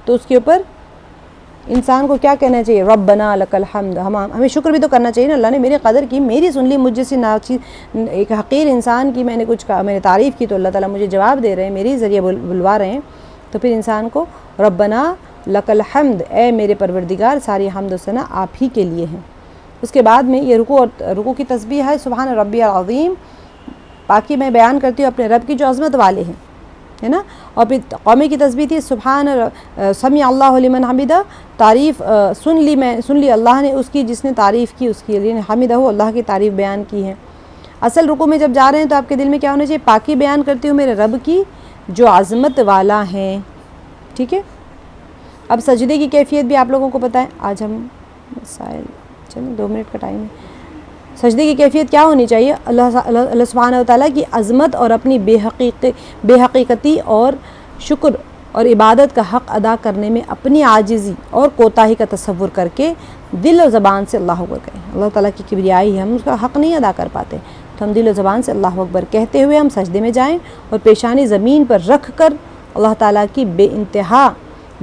تو اس کے اوپر انسان کو کیا کہنا چاہیے؟ ربنا لک الحمد، ہمیں شکر بھی تو کرنا چاہیے نا، اللہ نے میری قدر کی، میری سن لی، مجھ جیسی ایک حقیر انسان کی میں نے کچھ کہا، میں نے تعریف کی تو اللہ تعالیٰ مجھے جواب دے رہے ہیں، میری ذریعے بلوا رہے ہیں، تو پھر انسان کو ربنا لک الحمد، اے میرے پروردگار ساری حمد و ثنا آپ ہی کے لیے ہیں۔ اس کے بعد میں یہ رکوع کی تسبیح ہے سبحان ربی العظیم، باقی میں بیان کرتی ہوں اپنے رب کی جو عظمت والے ہیں، ہے نا، اور پھر قومے کی تسبیح تھی سبحان سمع اللہ لمن حمدہ، تعریف سن لی اللہ نے اس کی جس نے تعریف کی، اس کے لیے حمدہ، اللہ کی تعریف بیان کی ہے۔ اصل رکوع میں جب جا رہے ہیں تو آپ کے دل میں کیا ہونا چاہیے؟ پاکی بیان کرتی ہوں میرے رب کی جو عظمت والا ہیں، ٹھیک ہے۔ اب سجدے کی کیفیت بھی آپ لوگوں کو پتہ ہے، آج ہم مسائل، چلیں 2 منٹ کا ٹائم ہے۔ سجدے کی کیفیت کیا ہونی چاہیے؟ اللہ سبحانہ وتعالیٰ کی عظمت اور اپنی بے حقیقتی اور شکر اور عبادت کا حق ادا کرنے میں اپنی عاجزی اور کوتاہی کا تصور کر کے دل و زبان سے اللہ اکبر کہیں۔ اللہ تعالیٰ کی کبریائی ہے، ہم اس کا حق نہیں ادا کر پاتے، تو ہم دل و زبان سے اللہ اکبر کہتے ہوئے ہم سجدے میں جائیں اور پیشانی زمین پر رکھ کر اللہ تعالیٰ کی بے انتہا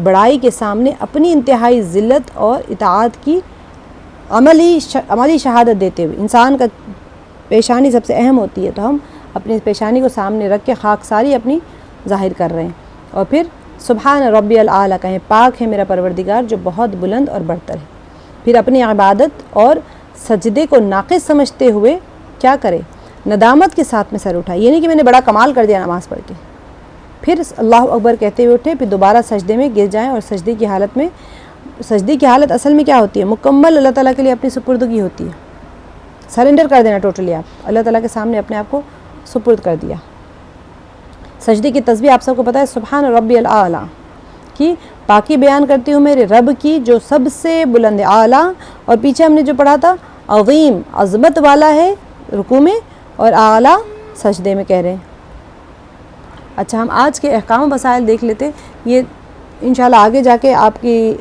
بڑائی کے سامنے اپنی انتہائی ذلت اور اطاعت کی عملی شہادت دیتے ہوئے، انسان کا پیشانی سب سے اہم ہوتی ہے، تو ہم اپنی پیشانی کو سامنے رکھ کے خاکساری اپنی ظاہر کر رہے ہیں، اور پھر سبحان ربی الاعلیٰ کہیں، پاک ہے میرا پروردگار جو بہت بلند اور برتر ہے۔ پھر اپنی عبادت اور سجدے کو ناقص سمجھتے ہوئے کیا کرے؟ ندامت کے ساتھ میں سر اٹھائے، یہ نہیں کہ میں نے بڑا کمال کر دیا نماز پڑھ کے، پھر اللہ اکبر کہتے ہوئے اٹھے، پھر دوبارہ سجدے میں گر جائیں، اور سجدے کی حالت اصل میں کیا ہوتی ہے؟ مکمل اللہ تعالیٰ کے لیے اپنی سپردگی ہوتی ہے، سرنڈر کر دینا ٹوٹلی، آپ اللہ تعالیٰ کے سامنے اپنے آپ کو سپرد کر دیا۔ سجدے کی تسبیح آپ سب کو پتہ ہے سبحان ربی الاعلیٰ کی پاکی بیان کرتی ہوں میرے رب کی جو سب سے بلند اعلیٰ، اور پیچھے ہم نے جو پڑھا تھا عظیم عظمت والا ہے رکوع میں اور اعلیٰ سجدے میں کہہ رہے ہیں۔ اچھا، ہم آج کے احکام و مسائل دیکھ لیتے، یہ انشاءاللہ آگے جا کے آپ کی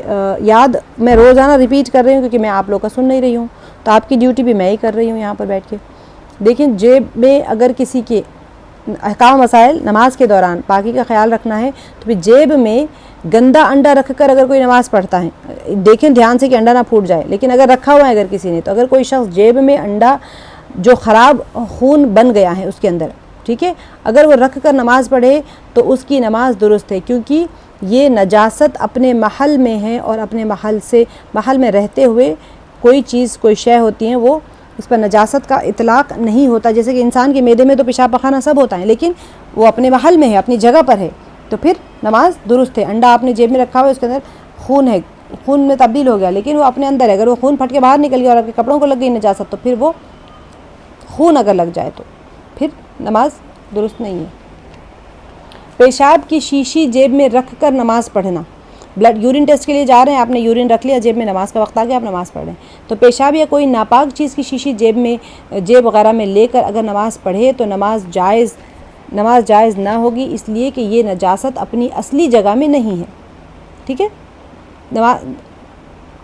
یاد میں روزانہ ریپیٹ کر رہی ہوں کیونکہ میں آپ لوگ کا سن نہیں رہی ہوں، تو آپ کی ڈیوٹی بھی میں ہی کر رہی ہوں یہاں پر بیٹھ کے۔ دیکھیں، جیب میں اگر کسی کے احکام مسائل نماز کے دوران پاکی کا خیال رکھنا ہے تو پھر جیب میں گندا انڈا رکھ کر اگر کوئی نماز پڑھتا ہے، دیکھیں دھیان سے کہ انڈا نہ پھوٹ جائے، لیکن اگر رکھا ہوا ہے اگر کسی نے، تو اگر کوئی شخص جیب میں انڈا جو خراب خون بن گیا ہے اس کے اندر، ٹھیک ہے، اگر وہ رکھ کر نماز پڑھے تو اس کی نماز درست ہے، کیونکہ یہ نجاست اپنے محل میں ہے اور اپنے محل میں رہتے ہوئے کوئی چیز کوئی شے ہوتی ہیں وہ اس پر نجاست کا اطلاق نہیں ہوتا۔ جیسے کہ انسان کے معدے میں تو پیشاب پخانہ سب ہوتا ہے، لیکن وہ اپنے محل میں ہے، اپنی جگہ پر ہے، تو پھر نماز درست ہے۔ انڈا آپ نے جیب میں رکھا ہوا ہے، اس کے اندر خون ہے، خون میں تبدیل ہو گیا، لیکن وہ اپنے اندر ہے، اگر وہ خون پھٹ کے باہر نکل گیا اور آپ کے کپڑوں کو لگ گئی نجاست، تو پھر وہ خون اگر لگ جائے تو پھر نماز درست نہیں ہے۔ پیشاب کی شیشی جیب میں رکھ کر نماز پڑھنا، بلڈ یورین ٹیسٹ کے لیے جا رہے ہیں، آپ نے یورین رکھ لیا جیب میں، نماز کا وقت آ گیا، آپ نماز پڑھ رہے ہیں، تو پیشاب یا کوئی ناپاک چیز کی شیشی جیب وغیرہ میں لے کر اگر نماز پڑھے تو نماز جائز نہ ہوگی، اس لیے کہ یہ نجاست اپنی اصلی جگہ میں نہیں ہے، ٹھیک ہے۔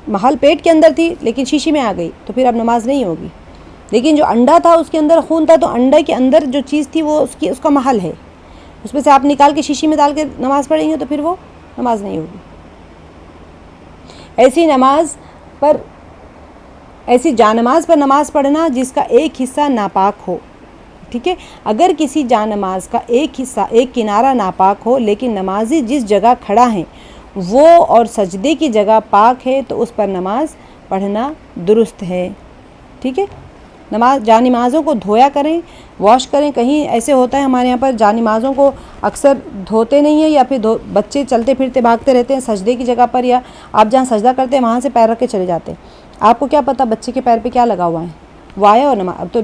محل پیٹ کے اندر تھی لیکن شیشی میں آ گئی تو پھر اب نماز نہیں ہوگی۔ لیکن جو انڈا تھا اس کے اندر خون تھا، تو انڈے کے اندر جو چیز تھی وہ اس کا محل ہے، اس میں سے آپ نکال کے شیشی میں ڈال کے نماز پڑھیں گے تو پھر وہ نماز نہیں ہوگی۔ ایسی جانماز پر نماز پڑھنا جس کا ایک حصہ ناپاک ہو، ٹھیک ہے، اگر کسی جانماز کا ایک کنارہ ناپاک ہو لیکن نمازی جس جگہ کھڑا ہے وہ اور سجدے کی جگہ پاک ہے تو اس پر نماز پڑھنا درست ہے، ٹھیک ہے۔ جانمازوں کو دھویا کریں، واش کریں۔ کہیں ایسے ہوتا ہے ہمارے یہاں پر جانمازوں کو اکثر دھوتے نہیں ہیں، یا پھر بچے چلتے پھرتے بھاگتے رہتے ہیں سجدے کی جگہ پر، یا آپ جہاں سجدہ کرتے ہیں وہاں سے پیر رکھ کے چلے جاتے ہیں۔ آپ کو کیا پتہ بچے کے پیر پہ کیا لگا ہوا ہے، وہ آیا اور اب تو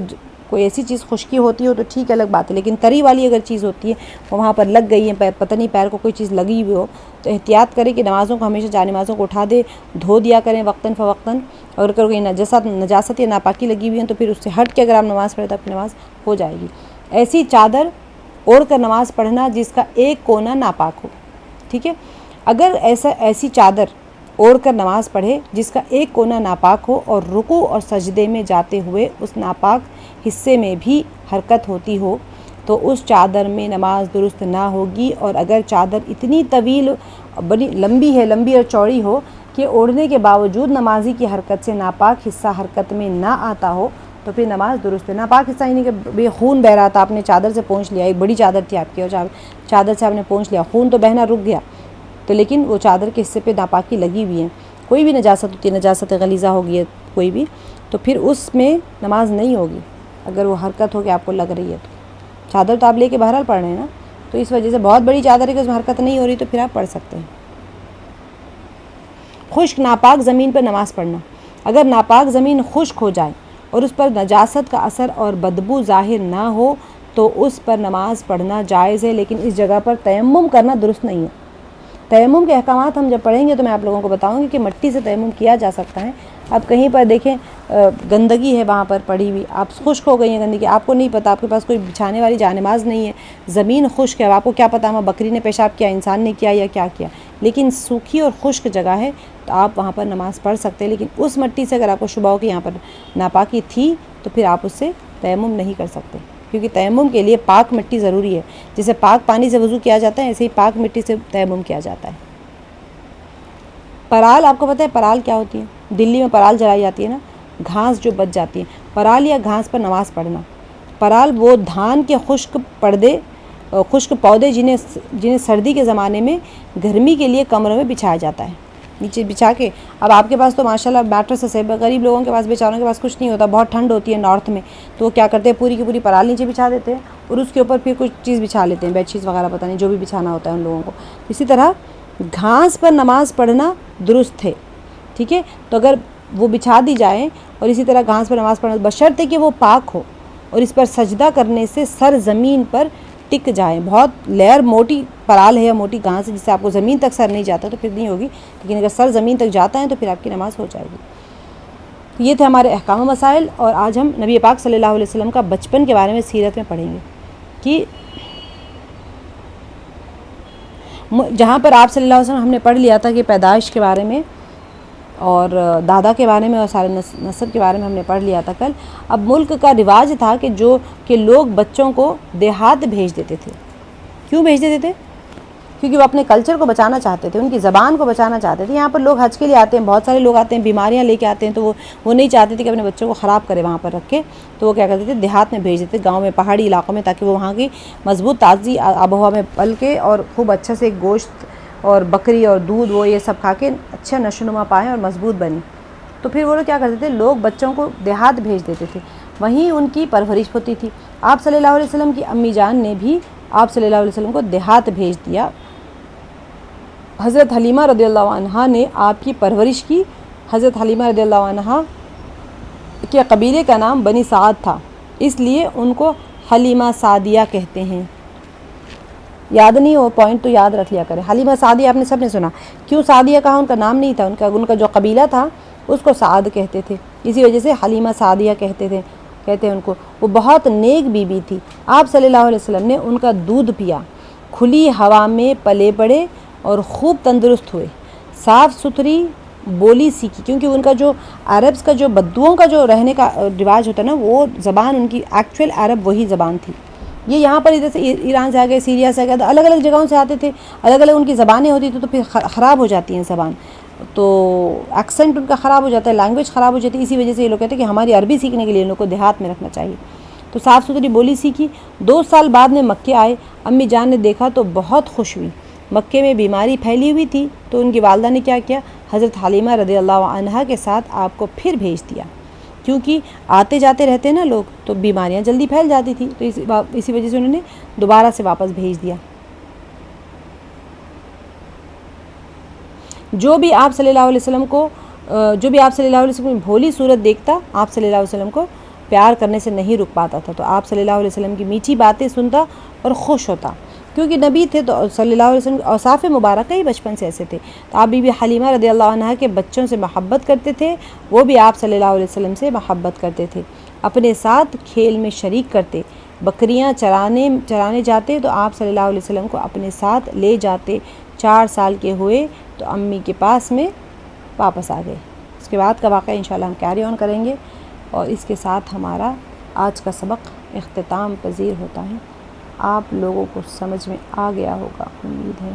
کوئی ایسی چیز خشکی ہوتی ہو تو ٹھیک الگ بات ہے، لیکن تری والی اگر چیز ہوتی ہے وہ وہاں پر لگ گئی ہے، پتہ نہیں پیر کو کوئی چیز لگی ہوئی ہو، تو احتیاط کریں کہ نمازوں کو ہمیشہ جانمازوں کو اٹھا دے، دھو دیا کریں وقتاً فوقتاً۔ اگر کوئی نجاست یا ناپاکی لگی ہوئی ہے تو پھر اس سے ہٹ کے اگر آپ نماز پڑھیں تو آپ کی نماز ہو جائے گی۔ ایسی چادر اوڑھ کر نماز پڑھنا جس کا ایک کونا ناپاک ہو، ٹھیک ہے، اگر ایسی چادر اوڑھ کر نماز پڑھے جس کا ایک کونا ناپاک ہو اور رکوع اور سجدے میں جاتے ہوئے اس ناپاک حصے میں بھی حرکت ہوتی ہو تو اس چادر میں نماز درست نہ ہوگی، اور اگر چادر اتنی طویل بڑی لمبی اور چوڑی ہو کہ اوڑھنے کے باوجود نمازی کی حرکت سے ناپاک حصہ حرکت میں نہ آتا ہو تو پھر نماز درست ہے۔ ناپاک حصہ یعنی کہ بے خون بہ رہا تھا، آپ نے چادر سے پونچھ لیا، ایک بڑی چادر تھی آپ کی اور چادر سے آپ نے پونچھ لیا، خون تو بہنا رک گیا، تو لیکن وہ چادر کے حصے پہ ناپاکی لگی ہوئی ہے، کوئی بھی نجاست ہوتی ہے، نجاست غلیظہ ہوگی ہے کوئی بھی، تو پھر اس میں نماز نہیں ہوگی اگر وہ حرکت ہو کے آپ کو لگ رہی ہے تو۔ چادر تو آپ لے کے بہرحال پڑھ رہے ہیں نا، تو اس وجہ سے بہت بڑی چادر ہے کہ اس میں حرکت نہیں ہو رہی تو پھر آپ پڑھ سکتے ہیں۔ خشک ناپاک زمین پر نماز پڑھنا، اگر ناپاک زمین خشک ہو جائے اور اس پر نجاست کا اثر اور بدبو ظاہر نہ ہو تو اس پر نماز پڑھنا جائز ہے، لیکن اس جگہ پر تیمم کرنا درست نہیں ہے۔ تیمم کے احکامات ہم جب پڑھیں گے تو میں آپ لوگوں کو بتاؤں گی کہ مٹی سے تیمم کیا جا سکتا ہے۔ اب کہیں پر دیکھیں گندگی ہے وہاں پر پڑی ہوئی، آپ خشک ہو گئی ہیں گندگی، آپ کو نہیں پتہ، آپ کے پاس کوئی بچھانے والی جانماز نہیں ہے، زمین خشک ہے، آپ کو کیا پتہ وہاں بکری نے پیشاب کیا، انسان نے کیا یا کیا کیا، لیکن سوکھی اور خشک جگہ ہے تو آپ وہاں پر نماز پڑھ سکتے ہیں، لیکن اس مٹی سے اگر آپ کو شبہ ہو کہ یہاں پر ناپاکی تھی تو پھر آپ اس سے تیمم نہیں کر سکتے، کیونکہ تیمم کے لیے پاک مٹی ضروری ہے، جیسے پاک پانی سے وضو کیا جاتا ہے ایسے ہی پاک مٹی سے تیمم کیا جاتا ہے۔ پرال، آپ کو پتہ ہے پرال کیا ہوتی ہے؟ دلی میں پرال جلائی جاتی ہے نا، گھاس جو بچ جاتی ہے، پرال یا گھاس پر نماز پڑھنا۔ پرال وہ دھان کے خشک پودے جنہیں سردی کے زمانے میں گرمی کے لیے کمروں میں بچھایا جاتا ہے، نیچے بچھا کے۔ اب آپ کے پاس تو ماشاءاللہ میٹرس ہے، غریب لوگوں کے پاس بیچاروں کے پاس کچھ نہیں ہوتا، بہت ٹھنڈ ہوتی ہے نارتھ میں، تو وہ کیا کرتے ہیں پوری کی پوری پرال نیچے بچھا دیتے ہیں اور اس کے اوپر پھر کچھ چیز بچھا لیتے ہیں، بیڈ شیٹس وغیرہ پتہ نہیں جو بھی بچھانا ہوتا ہے ان لوگوں کو۔ اسی طرح گھاس پر نماز پڑھنا درست ہے، ٹھیک ہے، تو اگر وہ بچھا دی جائے اور اسی طرح گھاس پر نماز پڑھنا بشرطے کہ وہ پاک ہو، اور اس پر سجدہ کرنے سے سر زمین پر ٹک جائے. بہت لیئر موٹی پرال ہے یا موٹی گھاس ہے جس سے آپ کو زمین تک سر نہیں جاتا تو پھر نہیں ہوگی، لیکن اگر سر زمین تک جاتا ہے تو پھر آپ کی نماز ہو جائے گی. یہ تھے ہمارے احکام و مسائل، اور آج ہم نبی پاک صلی اللہ علیہ وسلم کا بچپن کے بارے میں سیرت میں پڑھیں گے کہ جہاں پر آپ صلی اللہ علیہ وسلم ہم نے پڑھ لیا تھا کہ پیدائش کے بارے میں اور دادا کے بارے میں اور سارے نسب کے بارے میں ہم نے پڑھ لیا تھا کل. اب ملک کا رواج تھا کہ لوگ بچوں کو دیہات بھیج دیتے تھے. کیوں بھیج دیتے تھے؟ کیونکہ وہ اپنے کلچر کو بچانا چاہتے تھے، ان کی زبان کو بچانا چاہتے تھے. یہاں پر لوگ حج کے لیے آتے ہیں، بہت سارے لوگ آتے ہیں، بیماریاں لے کے آتے ہیں، تو وہ نہیں چاہتے تھے کہ اپنے بچوں کو خراب کرے وہاں پر رکھ کے، تو وہ کیا کرتے تھے دیہات میں بھیج دیتے، گاؤں میں، پہاڑی علاقوں میں، تاکہ وہ وہاں کی مضبوط تازی آب و ہوا میں پل کے اور خوب اچھا سے گوشت اور بکری اور دودھ وہ یہ سب کھا کے اچھا نشو نما پائیں اور مضبوط بنیں. تو پھر وہ لوگ کیا کرتے تھے، لوگ بچوں کو دیہات بھیج دیتے تھے، وہیں ان کی پرورش ہوتی تھی. آپ صلی اللہ علیہ وسلم کی امی جان نے بھی آپ صلی اللہ علیہ وسلم کو دیہات بھیج دیا. حضرت حلیمہ رضی اللہ عنہا نے آپ کی پرورش کی. حضرت حلیمہ رضی اللہ عنہا کے قبیلے کا نام بنی سعد تھا، اس لیے ان کو حلیمہ سعدیہ کہتے ہیں. یاد نہیں ہو پوائنٹ تو یاد رکھ لیا کریں. حلیمہ سعدیہ آپ نے سب نے سنا. کیوں سعدیہ کہا؟ ان کا نام نہیں تھا، ان کا جو قبیلہ تھا اس کو سعد کہتے تھے، اسی وجہ سے حلیمہ سعدیہ کہتے ہیں ان کو. وہ بہت نیک بی بی تھی. آپ صلی اللہ علیہ وسلم نے ان کا دودھ پیا، کھلی ہوا میں پلے بڑھے اور خوب تندرست ہوئے. صاف ستھری بولی سیکھی، کیونکہ ان کا جو عربس کا جو بدوؤں کا جو رہنے کا رواج ہوتا ہے نا، وہ زبان ان کی ایکچوئل عرب وہی زبان تھی. یہ یہاں پر ادھر سے ایران سے آ گئے، سیریا سے آ گئے، الگ الگ جگہوں سے آتے تھے، الگ الگ ان کی زبانیں ہوتی تھیں، تو پھر خراب ہو جاتی ہیں زبان، تو ایکسنٹ ان کا خراب ہو جاتا ہے، لینگویج خراب ہو جاتی ہے. اسی وجہ سے یہ لوگ کہتے ہیں کہ ہماری عربی سیکھنے کے لیے ان لوگ کو دیہات میں رکھنا چاہیے. تو صاف ستھری بولی سیکھی. 2 سال بعد میں مکے آئے. امی جان نے دیکھا تو بہت خوش ہوئی. مکے میں بیماری پھیلی ہوئی تھی، تو ان کی والدہ نے کیا کیا، حضرت حلیمہ رضی اللہ عنہا کے ساتھ آپ کو پھر بھیج دیا، کیونکہ آتے جاتے رہتے نا لوگ تو بیماریاں جلدی پھیل جاتی تھی. تو اسی وجہ سے انہوں نے دوبارہ سے واپس بھیج دیا. جو بھی آپ صلی اللہ علیہ وسلم کی بھولی صورت دیکھتا، آپ صلی اللہ علیہ وسلم کو پیار کرنے سے نہیں رک پاتا تھا. تو آپ صلی اللہ علیہ وسلم کی میٹھی باتیں سنتا اور خوش ہوتا، کیونکہ نبی تھے تو صلی اللہ علیہ وسلم اوصاف مبارکہ ہی بچپن سے ایسے تھے. تو آپ بی بی حلیمہ رضی اللہ عنہا کے بچوں سے محبت کرتے تھے، وہ بھی آپ صلی اللہ علیہ وسلم سے محبت کرتے تھے. اپنے ساتھ کھیل میں شریک کرتے. بکریاں چرانے جاتے تو آپ صلی اللہ علیہ وسلم کو اپنے ساتھ لے جاتے. 4 سال کے ہوئے تو امی کے پاس میں واپس آ گئے. اس کے بعد کا واقعہ انشاءاللہ ہم کیری آن کریں گے، اور اس کے ساتھ ہمارا آج کا سبق اختتام پذیر ہوتا ہے. آپ لوگوں کو سمجھ میں آ گیا ہوگا، امید ہے.